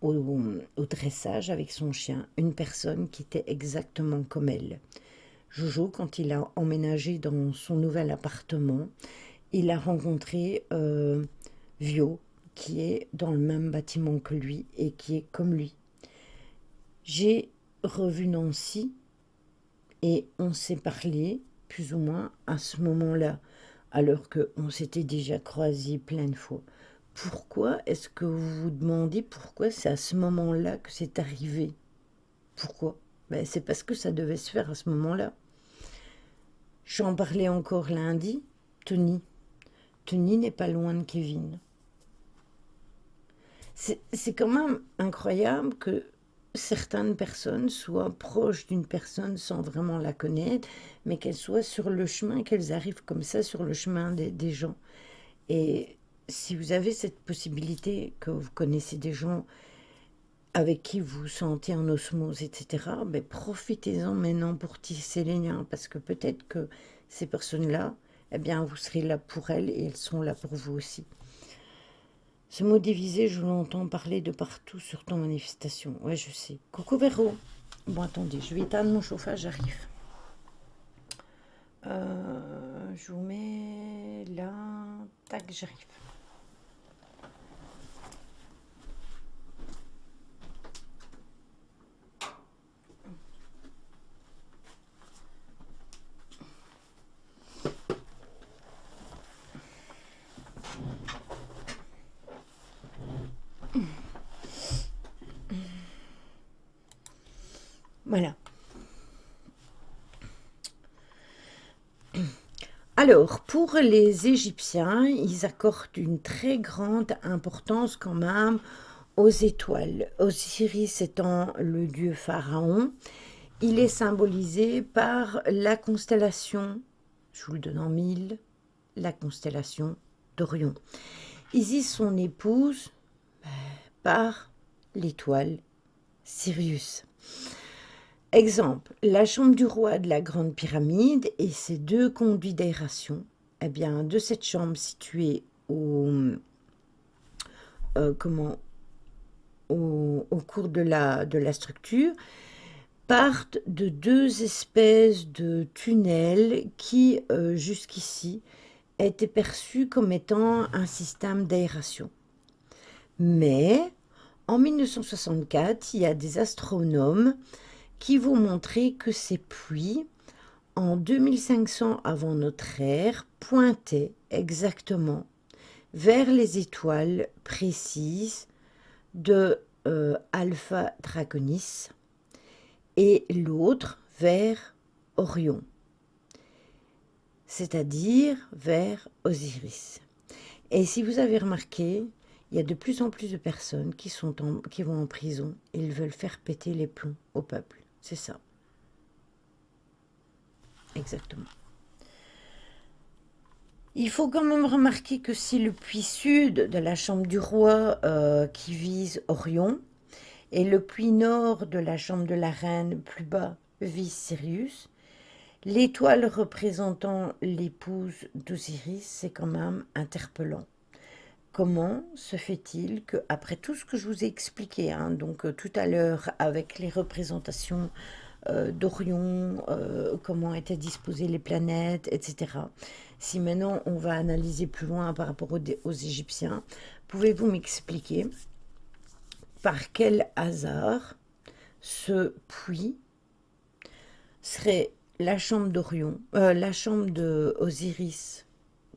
au dressage avec son chien une personne qui était exactement comme elle. Jojo, quand il a emménagé dans son nouvel appartement, il a rencontré Vio, qui est dans le même bâtiment que lui et qui est comme lui. J'ai revu Nancy et on s'est parlé plus ou moins à ce moment-là, alors qu'on s'était déjà croisés plein de fois. Pourquoi est-ce que vous vous demandez pourquoi c'est à ce moment-là que c'est arrivé? Pourquoi? Ben, c'est parce que ça devait se faire à ce moment-là. J'en parlais encore lundi. Tony. Tony n'est pas loin de Kevin. C'est quand même incroyable que certaines personnes soient proches d'une personne sans vraiment la connaître, mais qu'elles soient sur le chemin, qu'elles arrivent comme ça sur le chemin des gens. Et si vous avez cette possibilité, que vous connaissez des gens avec qui vous vous sentez en osmose, etc., ben profitez-en maintenant pour tisser les liens, parce que peut-être que ces personnes-là, eh bien, vous serez là pour elles et elles seront là pour vous aussi. Ce mot divisé, je l'entends parler de partout sur ton manifestation. Ouais, je sais. Coucou Véro. Bon, attendez, je vais éteindre mon chauffage, j'arrive. Je vous mets là. Tac, j'arrive. Voilà. Alors, pour les Égyptiens, ils accordent une très grande importance quand même aux étoiles. Osiris étant le dieu pharaon, il est symbolisé par la constellation, je vous le donne en mille, la constellation d'Orion. Isis, son épouse, par l'étoile Sirius. Exemple, la chambre du roi de la Grande Pyramide et ses deux conduits d'aération, eh bien, de cette chambre située au cours de la structure, partent de deux espèces de tunnels qui, jusqu'ici, étaient perçus comme étant un système d'aération. Mais, en 1964, il y a des astronomes qui vont montrer que ces pluies, en 2500 avant notre ère, pointaient exactement vers les étoiles précises de Alpha Draconis et l'autre vers Orion, c'est-à-dire vers Osiris. Et si vous avez remarqué, il y a de plus en plus de personnes qui vont en prison et ils veulent faire péter les plombs au peuple. C'est ça. Exactement. Il faut quand même remarquer que si le puits sud de la chambre du roi qui vise Orion et le puits nord de la chambre de la reine plus bas vise Sirius, l'étoile représentant l'épouse d'Osiris, c'est quand même interpellant. Comment se fait-il que, après tout ce que je vous ai expliqué, hein, donc tout à l'heure avec les représentations d'Orion, comment étaient disposées les planètes, etc. Si maintenant on va analyser plus loin par rapport aux Égyptiens, pouvez-vous m'expliquer par quel hasard ce puits serait la chambre d'Orion, la chambre de Osiris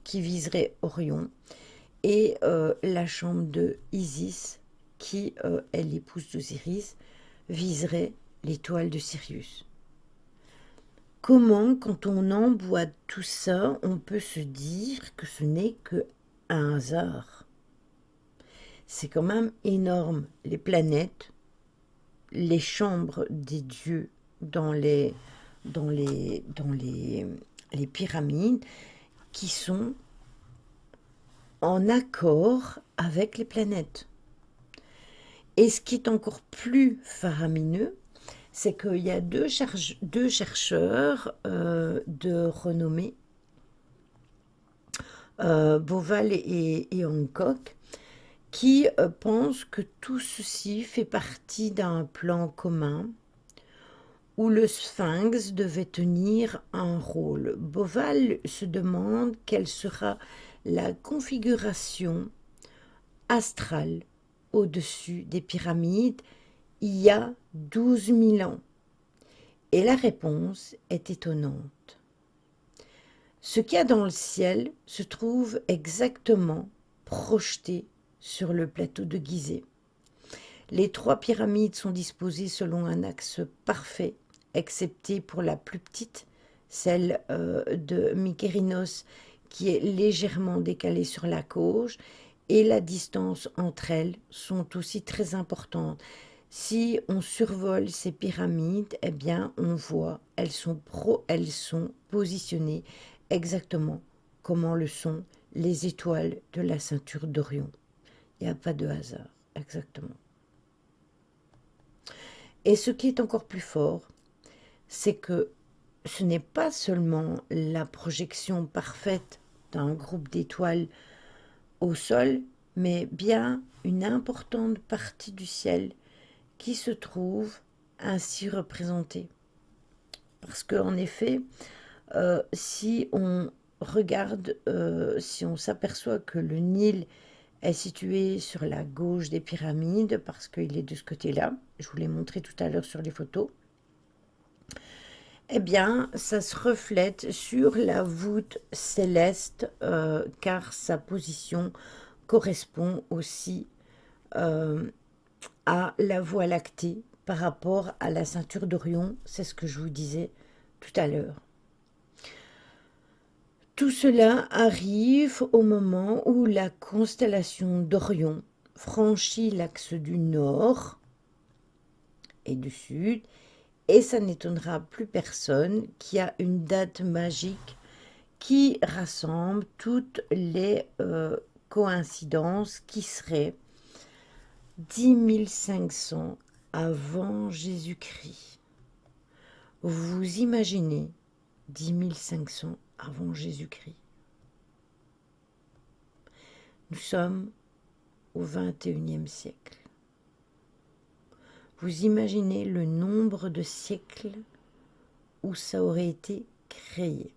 qui viserait Orion, et la chambre de Isis, qui est l'épouse d'Osiris, viserait l'étoile de Sirius. comment, quand on emboîte tout ça, on peut se dire que ce n'est que un hasard? C'est quand même énorme. Les planètes, les chambres des dieux dans les pyramides qui sont en accord avec les planètes. Et ce qui est encore plus faramineux, c'est qu'il y a deux chercheurs de renommée, Boval et Hancock, qui pensent que tout ceci fait partie d'un plan commun où le sphinx devait tenir un rôle. Boval se demande quelle sera la configuration astrale au-dessus des pyramides il y a 12 000 ans. Et la réponse est étonnante. Ce qu'il y a dans le ciel se trouve exactement projeté sur le plateau de Gizeh. Les 3 pyramides sont disposées selon un axe parfait, excepté pour la plus petite, celle de Mykérinos, qui est légèrement décalée sur la gauche, et la distance entre elles sont aussi très importantes. Si on survole ces pyramides, eh bien, on voit, elles sont positionnées exactement comment le sont les étoiles de la ceinture d'Orion. Il n'y a pas de hasard, exactement. Et ce qui est encore plus fort, c'est que ce n'est pas seulement la projection parfaite d'un groupe d'étoiles au sol, mais bien une importante partie du ciel qui se trouve ainsi représentée. Parce qu'en effet, si on regarde, si on s'aperçoit que le Nil est situé sur la gauche des pyramides, parce qu'il est de ce côté-là, je vous l'ai montré tout à l'heure sur les photos, eh bien, ça se reflète sur la voûte céleste, car sa position correspond aussi à la Voie lactée par rapport à la ceinture d'Orion, c'est ce que je vous disais tout à l'heure. Tout cela arrive au moment où la constellation d'Orion franchit l'axe du nord et du sud, et ça n'étonnera plus personne qu'il y a une date magique qui rassemble toutes les coïncidences qui seraient 10 500 avant Jésus-Christ. Vous imaginez 10 500 avant Jésus-Christ. Nous sommes au XXIe siècle. Vous imaginez le nombre de siècles où ça aurait été créé.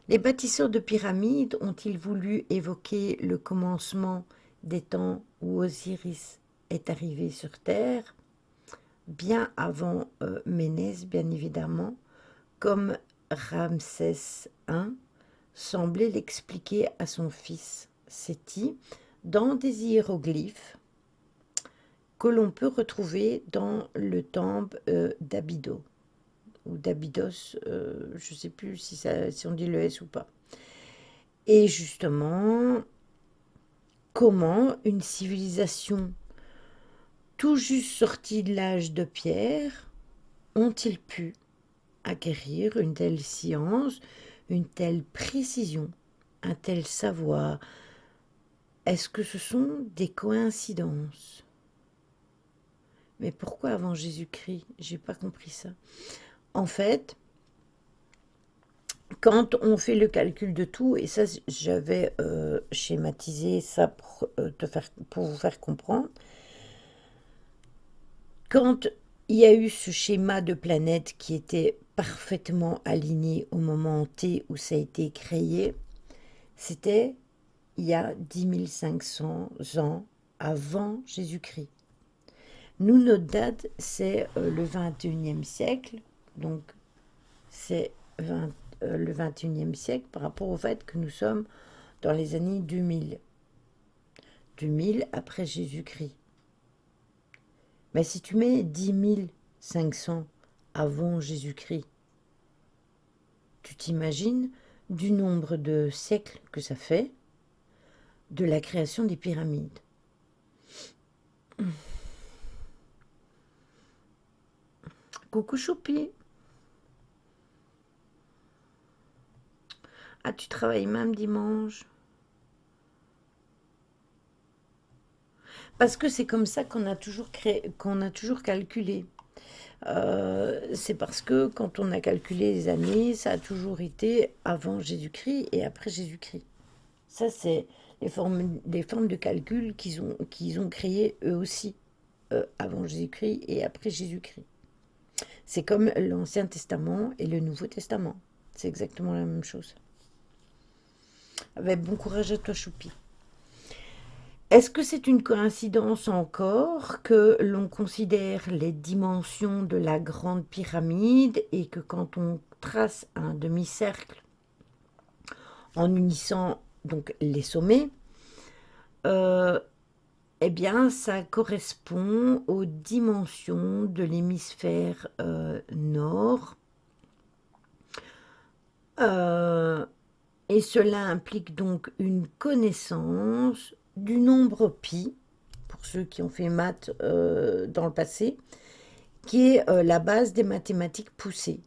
Les bâtisseurs de pyramides ont-ils voulu évoquer le commencement des temps où Osiris est arrivé sur Terre, bien avant Ménès, bien évidemment, comme Ramsès I semblait l'expliquer à son fils Séti dans des hiéroglyphes que l'on peut retrouver dans le temple d'Abydos, ou d'Abydos, je ne sais plus si on dit le S ou pas. Et justement, comment une civilisation tout juste sortie de l'âge de pierre ont-ils pu acquérir une telle science, une telle précision, un tel savoir? Est-ce que ce sont des coïncidences? Mais pourquoi avant Jésus-Christ? J'ai pas compris ça. En fait, quand on fait le calcul de tout, et ça j'avais schématisé ça pour vous faire comprendre, quand il y a eu ce schéma de planète qui était parfaitement aligné au moment T où ça a été créé, c'était il y a 10 500 ans avant Jésus-Christ. Nous, notre date, c'est le 21e siècle, donc c'est le 21e siècle par rapport au fait que nous sommes dans les années 2000. 2000 après Jésus-Christ. Mais si tu mets 10 500 avant Jésus-Christ, tu t'imagines du nombre de siècles que ça fait de la création des pyramides. Coucou Choupi. Ah, tu travailles même dimanche? Parce que c'est comme ça qu'on a toujours créé, qu'on a toujours calculé. C'est parce que quand on a calculé les années, ça a toujours été avant Jésus-Christ et après Jésus-Christ. Ça, c'est les formes de calcul qu'ils ont créées eux aussi, avant Jésus-Christ et après Jésus-Christ. C'est comme l'Ancien Testament et le Nouveau Testament. C'est exactement la même chose. Avec bon courage à toi, Choupi. Est-ce que c'est une coïncidence encore que l'on considère les dimensions de la grande pyramide et que quand on trace un demi-cercle en unissant donc les sommets, euh, eh bien ça correspond aux dimensions de l'hémisphère nord. Euh, et cela implique donc une connaissance du nombre pi, pour ceux qui ont fait maths dans le passé, qui est la base des mathématiques poussées.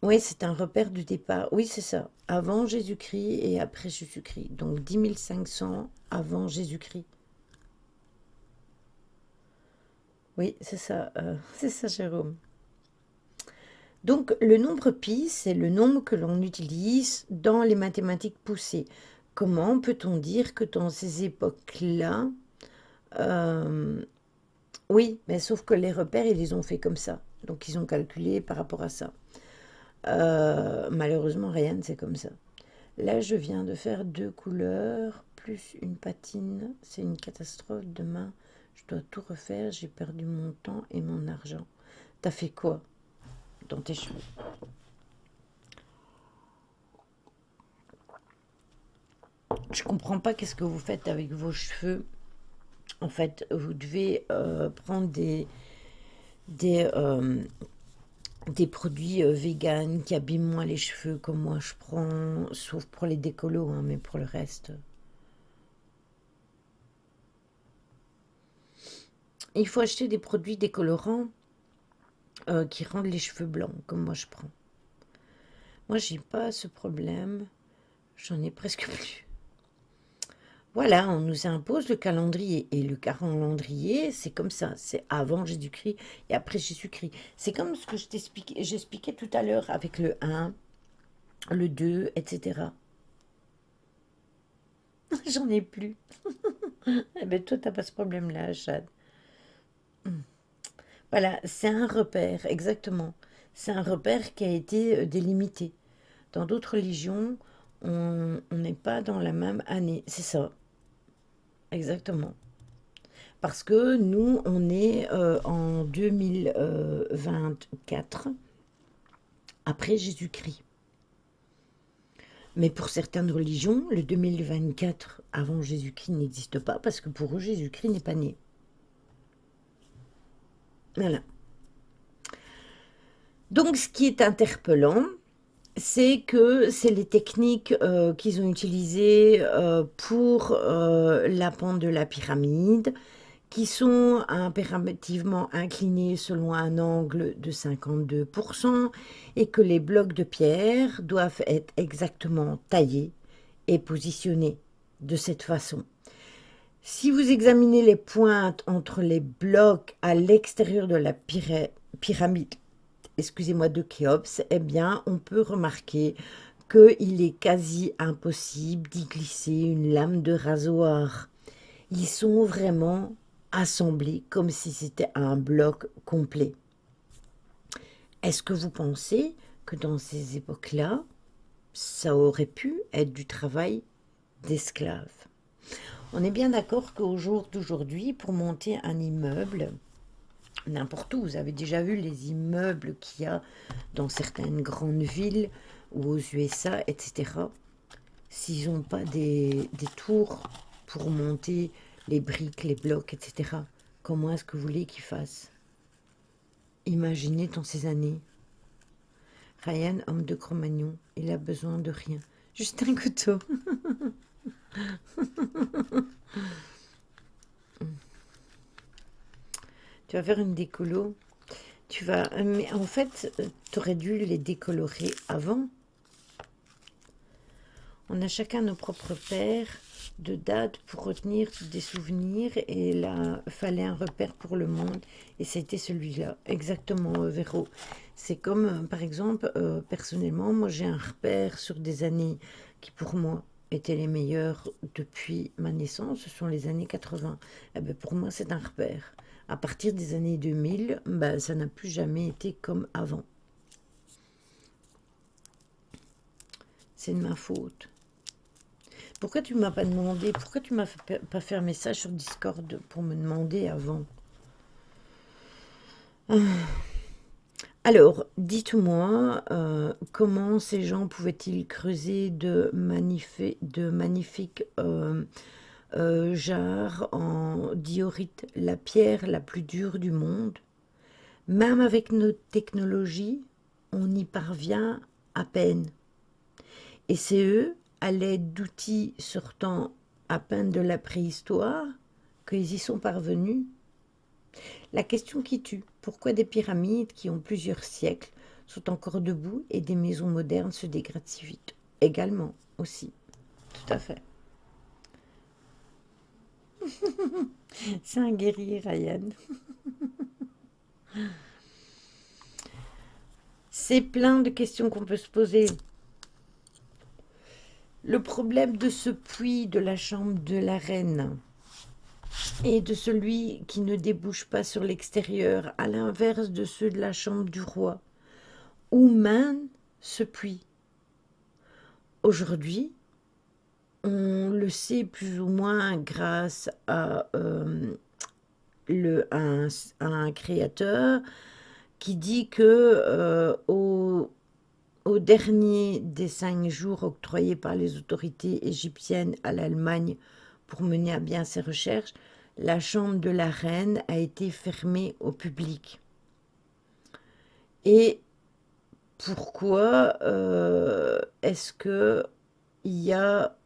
Oui, c'est un repère du départ. Oui, c'est ça. Avant Jésus-Christ et après Jésus-Christ. Donc 10 500 avant Jésus-Christ. Oui, c'est ça, Jérôme. Donc le nombre pi, c'est le nombre que l'on utilise dans les mathématiques poussées. Comment peut-on dire que dans ces époques-là, euh, oui, mais sauf que les repères, ils les ont fait comme ça. Donc ils ont calculé par rapport à ça. Malheureusement, rien c'est comme ça. Là, je viens de faire 2 couleurs, plus une patine. C'est une catastrophe. Demain, je dois tout refaire. J'ai perdu mon temps et mon argent. T'as fait quoi dans tes cheveux? Je comprends pas qu'est-ce que vous faites avec vos cheveux. En fait, vous devez prendre des, euh, des produits véganes qui abîment moins les cheveux, comme moi je prends, sauf pour les décolos, hein, mais pour le reste. Il faut acheter des produits décolorants qui rendent les cheveux blancs, comme moi je prends. Moi, j'ai pas ce problème. J'en ai presque plus. Voilà, on nous impose le calendrier. Et le calendrier, c'est comme ça. C'est avant Jésus-Christ et après Jésus-Christ. C'est comme ce que j'expliquais tout à l'heure avec le 1, le 2, etc. J'en ai plus. Eh ben, toi, t'as pas ce problème-là, Chad. Voilà, c'est un repère, exactement. C'est un repère qui a été délimité. Dans d'autres religions, on n'est pas dans la même année. C'est ça, exactement. Parce que nous, on est en 2024, après Jésus-Christ. Mais pour certaines religions, le 2024 avant Jésus-Christ n'existe pas parce que pour eux, Jésus-Christ n'est pas né. Voilà. Donc, ce qui est interpellant, c'est que c'est les techniques qu'ils ont utilisées pour la pente de la pyramide, qui sont impérativement inclinés selon un angle de 52% et que les blocs de pierre doivent être exactement taillés et positionnés de cette façon. Si vous examinez les pointes entre les blocs à l'extérieur de la pyramide, excusez-moi, de Khéops, eh bien, on peut remarquer qu'il est quasi impossible d'y glisser une lame de rasoir. Ils sont vraiment assemblés comme si c'était un bloc complet. Est-ce que vous pensez que dans ces époques-là, ça aurait pu être du travail d'esclaves? On est bien d'accord qu'au jour d'aujourd'hui, pour monter un immeuble, n'importe où, vous avez déjà vu les immeubles qu'il y a dans certaines grandes villes ou aux USA, etc. S'ils n'ont pas des tours pour monter les briques, les blocs, etc., comment est-ce que vous voulez qu'ils fassent? Imaginez dans ces années. Ryan, homme de Cro-Magnon, il a besoin de rien. Juste un couteau. Tu vas faire une décolo. Tu vas... Mais en fait, tu aurais dû les décolorer avant. On a chacun nos propres paires de dates pour retenir des souvenirs. Et là, il fallait un repère pour le monde. Et c'était celui-là. Exactement, Véro. C'est comme, par exemple, personnellement, moi j'ai un repère sur des années qui pour moi étaient les meilleures depuis ma naissance. Ce sont les années 80. Eh ben, pour moi, c'est un repère. À partir des années 2000, ben, ça n'a plus jamais été comme avant. C'est de ma faute. Pourquoi tu m'as pas demandé? Pourquoi tu m'as pas fait un message sur Discord pour me demander avant? Alors, dites-moi, comment ces gens pouvaient-ils creuser de magnifiques jarres en diorite, la pierre la plus dure du monde? Même avec nos technologies, on y parvient à peine. Et c'est eux, à l'aide d'outils sortant à peine de la préhistoire, qu'ils y sont parvenus. La question qui tue, pourquoi des pyramides qui ont plusieurs siècles sont encore debout et des maisons modernes se dégradent si vite? Également, aussi. Tout à fait. C'est un guerrier, Ryan. C'est plein de questions qu'on peut se poser. Le problème de ce puits de la chambre de la reine et de celui qui ne débouche pas sur l'extérieur, à l'inverse de ceux de la chambre du roi, où mène ce puits? Aujourd'hui, on le sait plus ou moins grâce à, un créateur qui dit que au dernier des 5 jours octroyés par les autorités égyptiennes à l'Allemagne pour mener à bien ses recherches, la chambre de la reine a été fermée au public. Et pourquoi est-ce que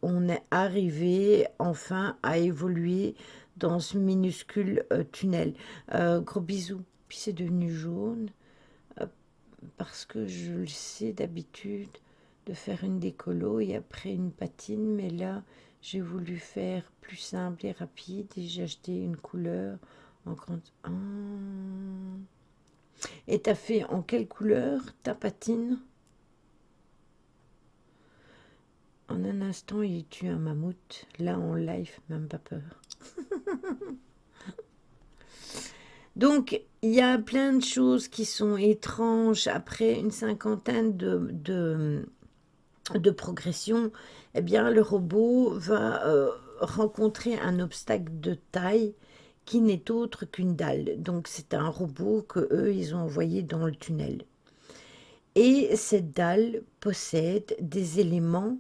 on est arrivé enfin à évoluer dans ce minuscule tunnel? Gros bisous. Puis c'est devenu jaune parce que je le sais d'habitude de faire une décolo et après une patine, mais là j'ai voulu faire plus simple et rapide et j'ai acheté une couleur en grand. Ah. Et t'as fait en quelle couleur ta patine? En un instant, il tue un mammouth. Là, en live, même pas peur. Donc, il y a plein de choses qui sont étranges. Après une cinquantaine de progression, eh bien, le robot va rencontrer un obstacle de taille qui n'est autre qu'une dalle. Donc, c'est un robot que eux ils ont envoyé dans le tunnel. Et cette dalle possède des éléments,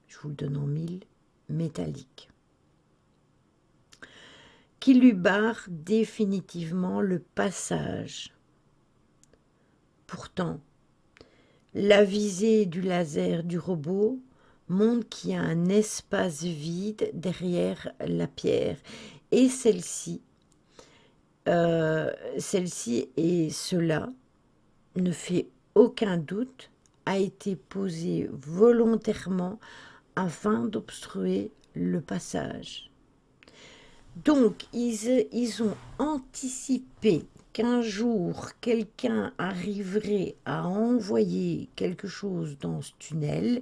je vous le donne en mille, métalliques, qui lui barrent définitivement le passage. Pourtant, la visée du laser du robot montre qu'il y a un espace vide derrière la pierre. Et celle-ci et cela ne fait aucun doute, a été posée volontairement afin d'obstruer le passage. Donc, ils ont anticipé qu'un jour, quelqu'un arriverait à envoyer quelque chose dans ce tunnel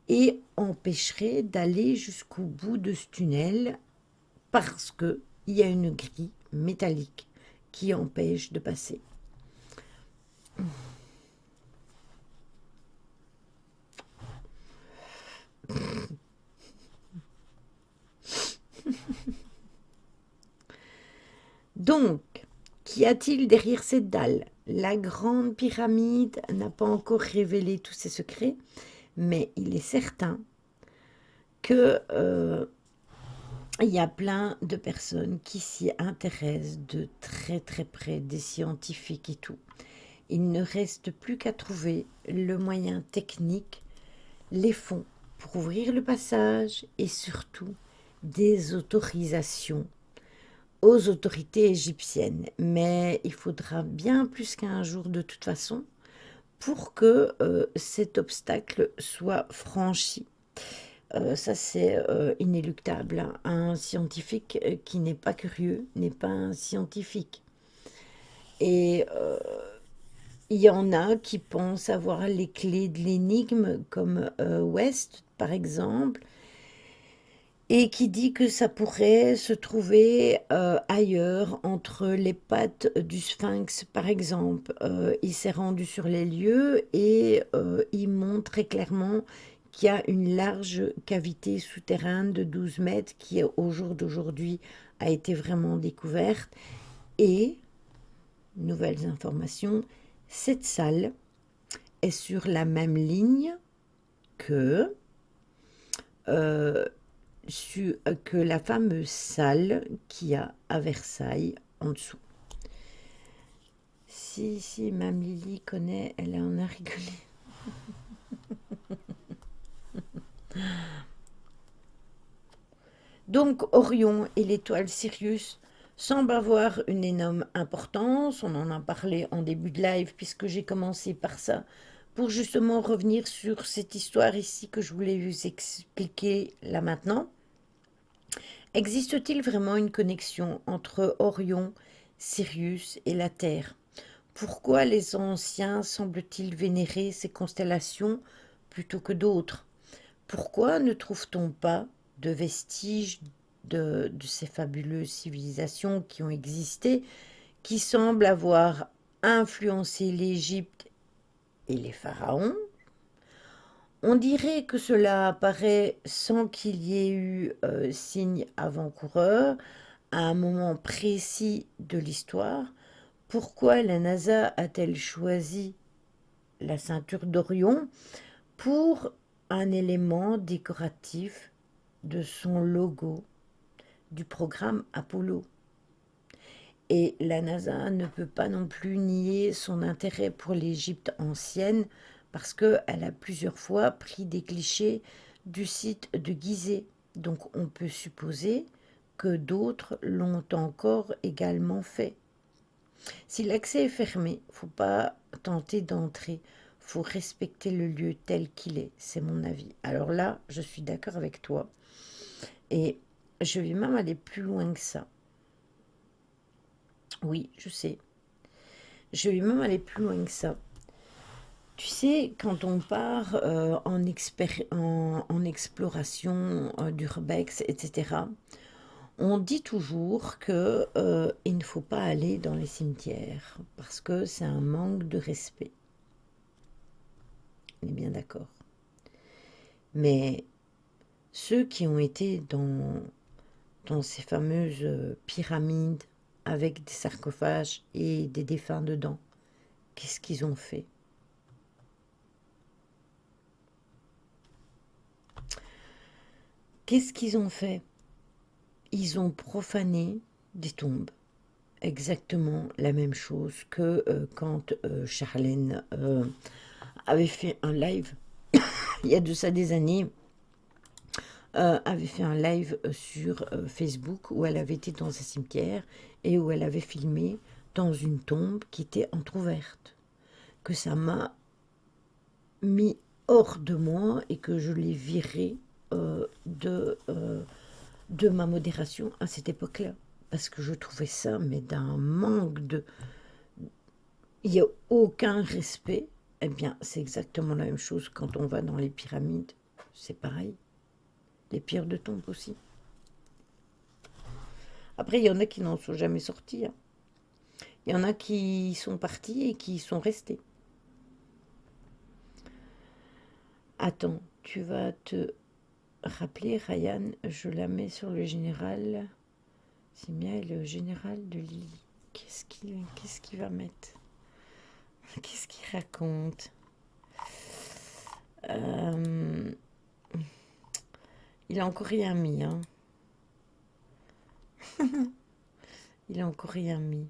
et empêcherait d'aller jusqu'au bout de ce tunnel parce qu'il y a une grille métallique qui empêche de passer. Donc, qu'y a-t-il derrière cette dalle? La grande pyramide n'a pas encore révélé tous ses secrets, mais il est certain que il y a plein de personnes qui s'y intéressent de très très près, des scientifiques et tout. Il ne reste plus qu'à trouver le moyen technique, les fonds pour ouvrir le passage et surtout des autorisations aux autorités égyptiennes. Mais il faudra bien plus qu'un jour de toute façon pour que cet obstacle soit franchi. Ça, c'est inéluctable, hein. Un scientifique qui n'est pas curieux n'est pas un scientifique. Et il y en a qui pensent avoir les clés de l'énigme, comme West, par exemple, et qui dit que ça pourrait se trouver ailleurs, entre les pattes du sphinx, par exemple. Il s'est rendu sur les lieux et il montre très clairement qu'il y a une large cavité souterraine de 12 mètres qui, au jour d'aujourd'hui, a été vraiment découverte. Et, nouvelles informations, cette salle est sur la même ligne que euh, que la fameuse salle qu'il y a à Versailles en dessous. Si, Mme Lily connaît, elle en a rigolé. Donc, Orion et l'étoile Sirius semblent avoir une énorme importance. On en a parlé en début de live, puisque j'ai commencé par ça, pour justement revenir sur cette histoire ici que je voulais vous expliquer là maintenant. Existe-t-il vraiment une connexion entre Orion, Sirius et la Terre? Pourquoi les anciens semblent-ils vénérer ces constellations plutôt que d'autres? Pourquoi ne trouve-t-on pas de vestiges de ces fabuleuses civilisations qui ont existé, qui semblent avoir influencé l'Égypte et les pharaons? On dirait que cela apparaît sans qu'il y ait eu signe avant-coureur à un moment précis de l'histoire. Pourquoi la NASA a-t-elle choisi la ceinture d'Orion pour un élément décoratif de son logo du programme Apollo? Et la NASA ne peut pas non plus nier son intérêt pour l'Égypte ancienne parce qu'elle a plusieurs fois pris des clichés du site de Gizeh. Donc on peut supposer que d'autres l'ont encore également fait. Si l'accès est fermé, il ne faut pas tenter d'entrer. Il faut respecter le lieu tel qu'il est, c'est mon avis. Alors là, je suis d'accord avec toi. Et je vais même aller plus loin que ça. Oui, je sais. Je vais même aller plus loin que ça. Tu sais, quand on part en exploration d'urbex, etc., on dit toujours que il ne faut pas aller dans les cimetières parce que c'est un manque de respect. On est bien d'accord. Mais ceux qui ont été dans ces fameuses pyramides avec des sarcophages et des défunts dedans, qu'est-ce qu'ils ont fait? Qu'est-ce qu'ils ont fait? Ils ont profané des tombes. Exactement la même chose que quand Charlène avait fait un live, il y a de ça des années, avait fait un live sur Facebook où elle avait été dans un cimetière et où elle avait filmé dans une tombe qui était entr'ouverte. Que ça m'a mis hors de moi et que je l'ai viré de ma modération à cette époque-là. Parce que je trouvais ça, mais d'un manque de... Il n'y a aucun respect. Eh bien, c'est exactement la même chose quand on va dans les pyramides. C'est pareil. Les pierres de tombe aussi. Après, il y en a qui n'en sont jamais sortis, hein. Il y en a qui sont partis et qui sont restés. Attends, tu vas te rappeler, Ryan, je la mets sur le général. C'est bien le général de Lily. Qu'est-ce qu'il va mettre? Qu'est-ce qu'il raconte? Il a encore rien mis, hein. Il a encore rien mis.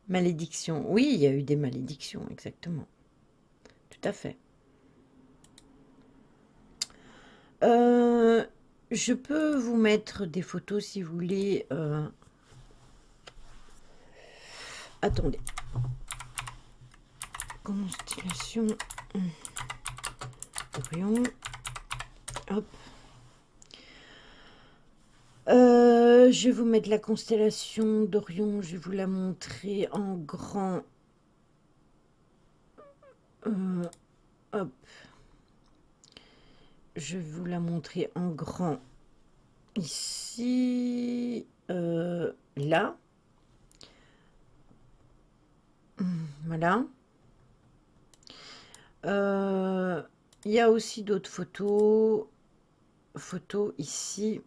Malédiction. Oui, il y a eu des malédictions, exactement. Tout à fait. Je peux vous mettre des photos si vous voulez. Attendez. Constellation Orion. Hop. Je vais vous mettre la constellation d'Orion. Je vais vous la montrer en grand. Hop. Je vais vous la montrer en grand. Ici. Là. Voilà. Il y a aussi d'autres photos. Photos ici.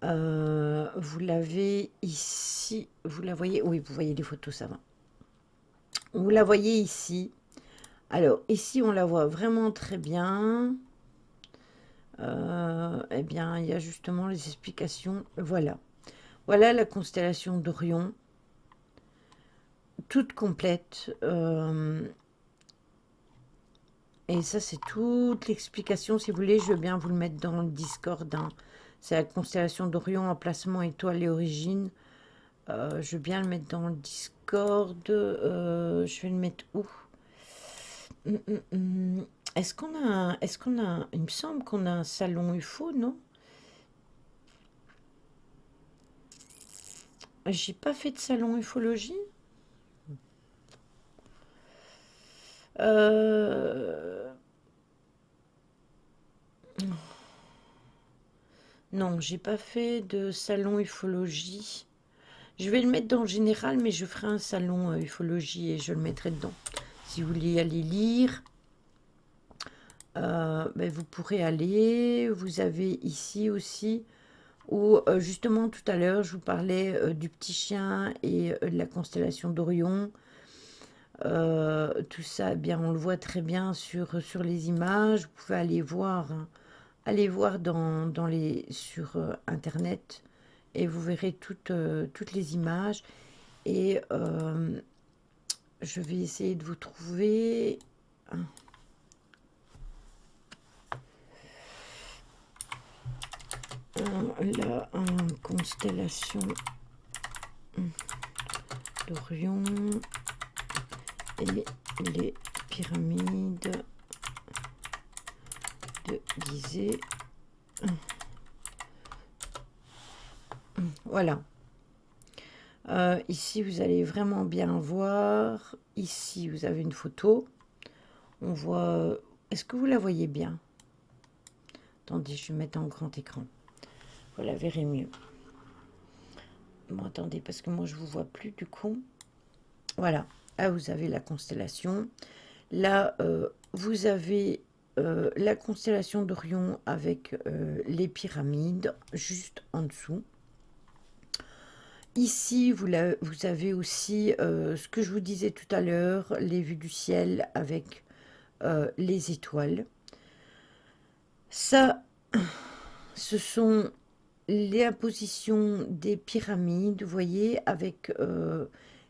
Vous l'avez ici. Vous la voyez? Oui, vous voyez les photos, ça va. Vous la voyez ici. Alors, ici, on la voit vraiment très bien. Eh bien, il y a justement les explications. Voilà. Voilà la constellation d'Orion. Toute complète. Et ça, c'est toute l'explication. Si vous voulez, je veux bien vous le mettre dans le Discord. Hein. C'est la constellation d'Orion, emplacement, étoile et origine. Je veux bien le mettre dans le Discord. Je vais le mettre où? Est-ce qu'on a, il me semble qu'on a un salon UFO, non? J'ai pas fait de salon ufologie. Non, j'ai pas fait de salon ufologie. Je vais le mettre dans le général, mais je ferai un salon ufologie et je le mettrai dedans. Si vous voulez aller lire, ben, vous pourrez aller. Vous avez ici aussi, où justement tout à l'heure, je vous parlais du petit chien et de la constellation d'Orion. Tout ça, eh bien, on le voit très bien sur les images. Vous pouvez aller voir, hein. Allez voir sur Internet et vous verrez toutes les images. Et je vais essayer de vous trouver la constellation d'Orion et les pyramides de Gizeh. Voilà. Ici, vous allez vraiment bien voir. Ici, vous avez une photo. On voit... Est-ce que vous la voyez bien? Attendez, je vais mettre en grand écran. Vous la verrez mieux. Bon, attendez, parce que moi, je ne vous vois plus du coup. Voilà. Là, vous avez la constellation. Là, vous avez la constellation d'Orion avec les pyramides juste en dessous. Ici, vous avez aussi ce que je vous disais tout à l'heure, les vues du ciel avec les étoiles. Ça, ce sont les positions des pyramides, vous voyez, avec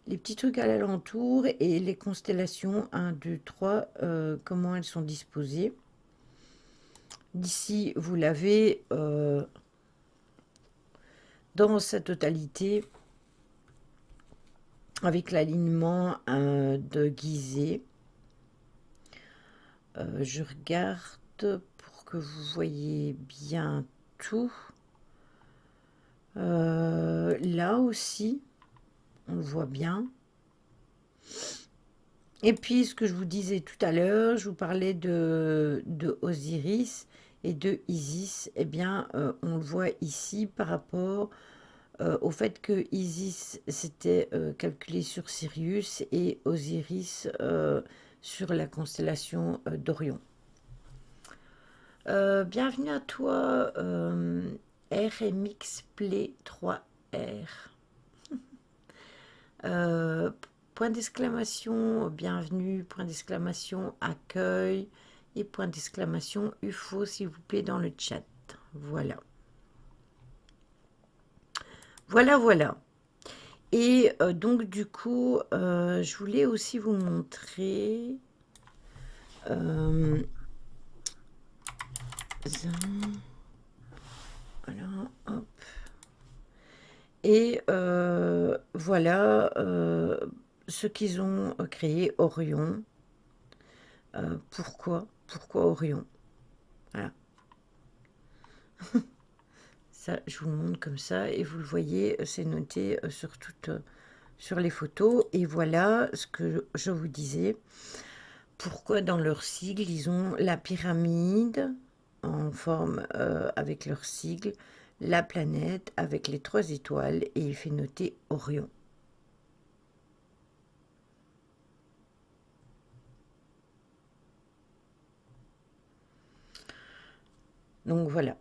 les petits trucs à l'alentour et les constellations 1, 2, 3, comment elles sont disposées. D'ici, vous l'avez dans sa totalité avec l'alignement de Gizeh. Je regarde pour que vous voyez bien tout. Là aussi, on le voit bien. Et puis, ce que je vous disais tout à l'heure, je vous parlais de Osiris et de Isis. Eh bien, on le voit ici par rapport au fait que Isis s'était calculé sur Sirius et Osiris sur la constellation d'Orion. Bienvenue à toi, RMX Play 3R. Point d'exclamation, bienvenue, point d'exclamation, accueil, et point d'exclamation, UFO, s'il vous plaît, dans le chat. Voilà. Voilà, voilà. Et donc, du coup, je voulais aussi vous montrer... euh, voilà, hop. Et voilà ce qu'ils ont créé, Orion. Pourquoi Orion? Voilà, ça, je vous montre comme ça et vous le voyez, c'est noté sur les photos. Et voilà ce que je vous disais. Pourquoi dans leur sigle, ils ont la pyramide en forme avec leur sigle, la planète avec les 3 étoiles et il fait noter Orion. Donc voilà.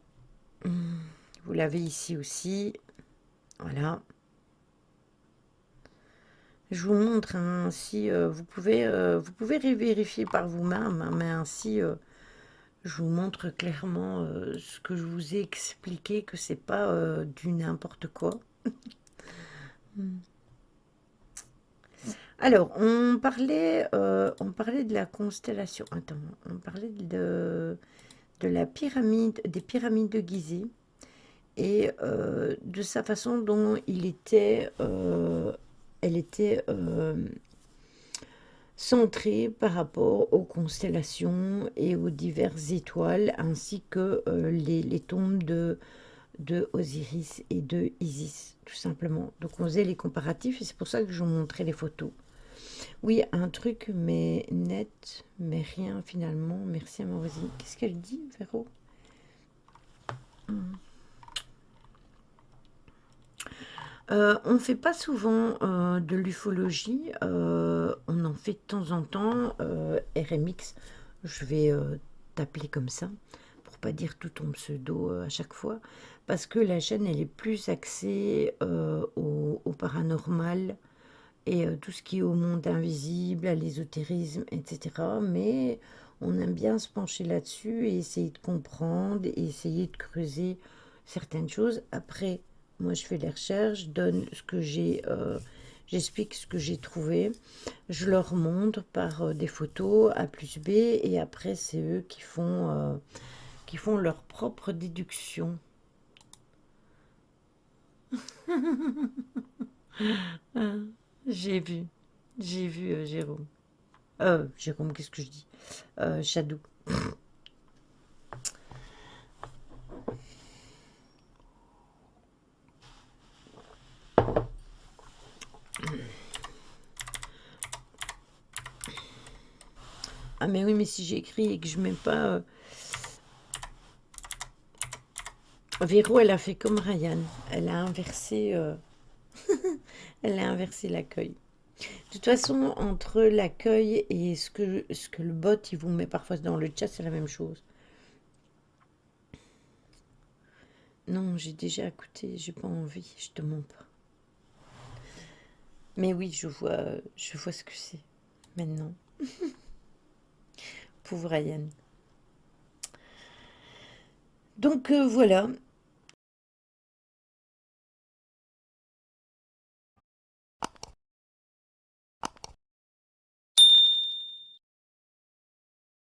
Vous l'avez ici aussi. Voilà. Je vous montre ainsi, vous pouvez vérifier par vous-même, hein, mais ainsi, je vous montre clairement ce que je vous ai expliqué, que c'est pas du n'importe quoi. Alors, on parlait de la constellation. Attends, on parlait de la pyramide, des pyramides de Gizeh et de sa façon dont elle était centrée par rapport aux constellations et aux diverses étoiles, ainsi que les tombes de Osiris et de Isis, tout simplement. Donc on faisait les comparatifs et c'est pour ça que je vous montrais les photos. Oui, un truc, mais net, mais rien finalement. Merci à ma voisine. Qu'est-ce qu'elle dit, Véro? On ne fait pas souvent de l'ufologie. On en fait de temps en temps. RMX, je vais t'appeler comme ça, pour pas dire tout ton pseudo à chaque fois. Parce que la chaîne, elle est plus axée au paranormal et tout ce qui est au monde invisible, à l'ésotérisme, etc. Mais on aime bien se pencher là-dessus et essayer de comprendre et essayer de creuser certaines choses. Après, moi, je fais les recherches, je donne ce que j'ai, j'explique ce que j'ai trouvé, je leur montre par des photos A plus B et après, c'est eux qui font leur propre déduction. Ah, j'ai vu, j'ai vu Jérôme. Jérôme, qu'est-ce que je dis? Shadow. Ah mais oui, mais si j'écris et que je mets pas... Véro, elle a fait comme Ryan. Elle a inversé, elle a inversé l'accueil. De toute façon, entre l'accueil et ce que le bot il vous met parfois dans le chat, c'est la même chose. Non, j'ai déjà écouté, j'ai pas envie, je te mens pas. Mais oui, je vois ce que c'est maintenant. Pauvre Ryan. Donc voilà,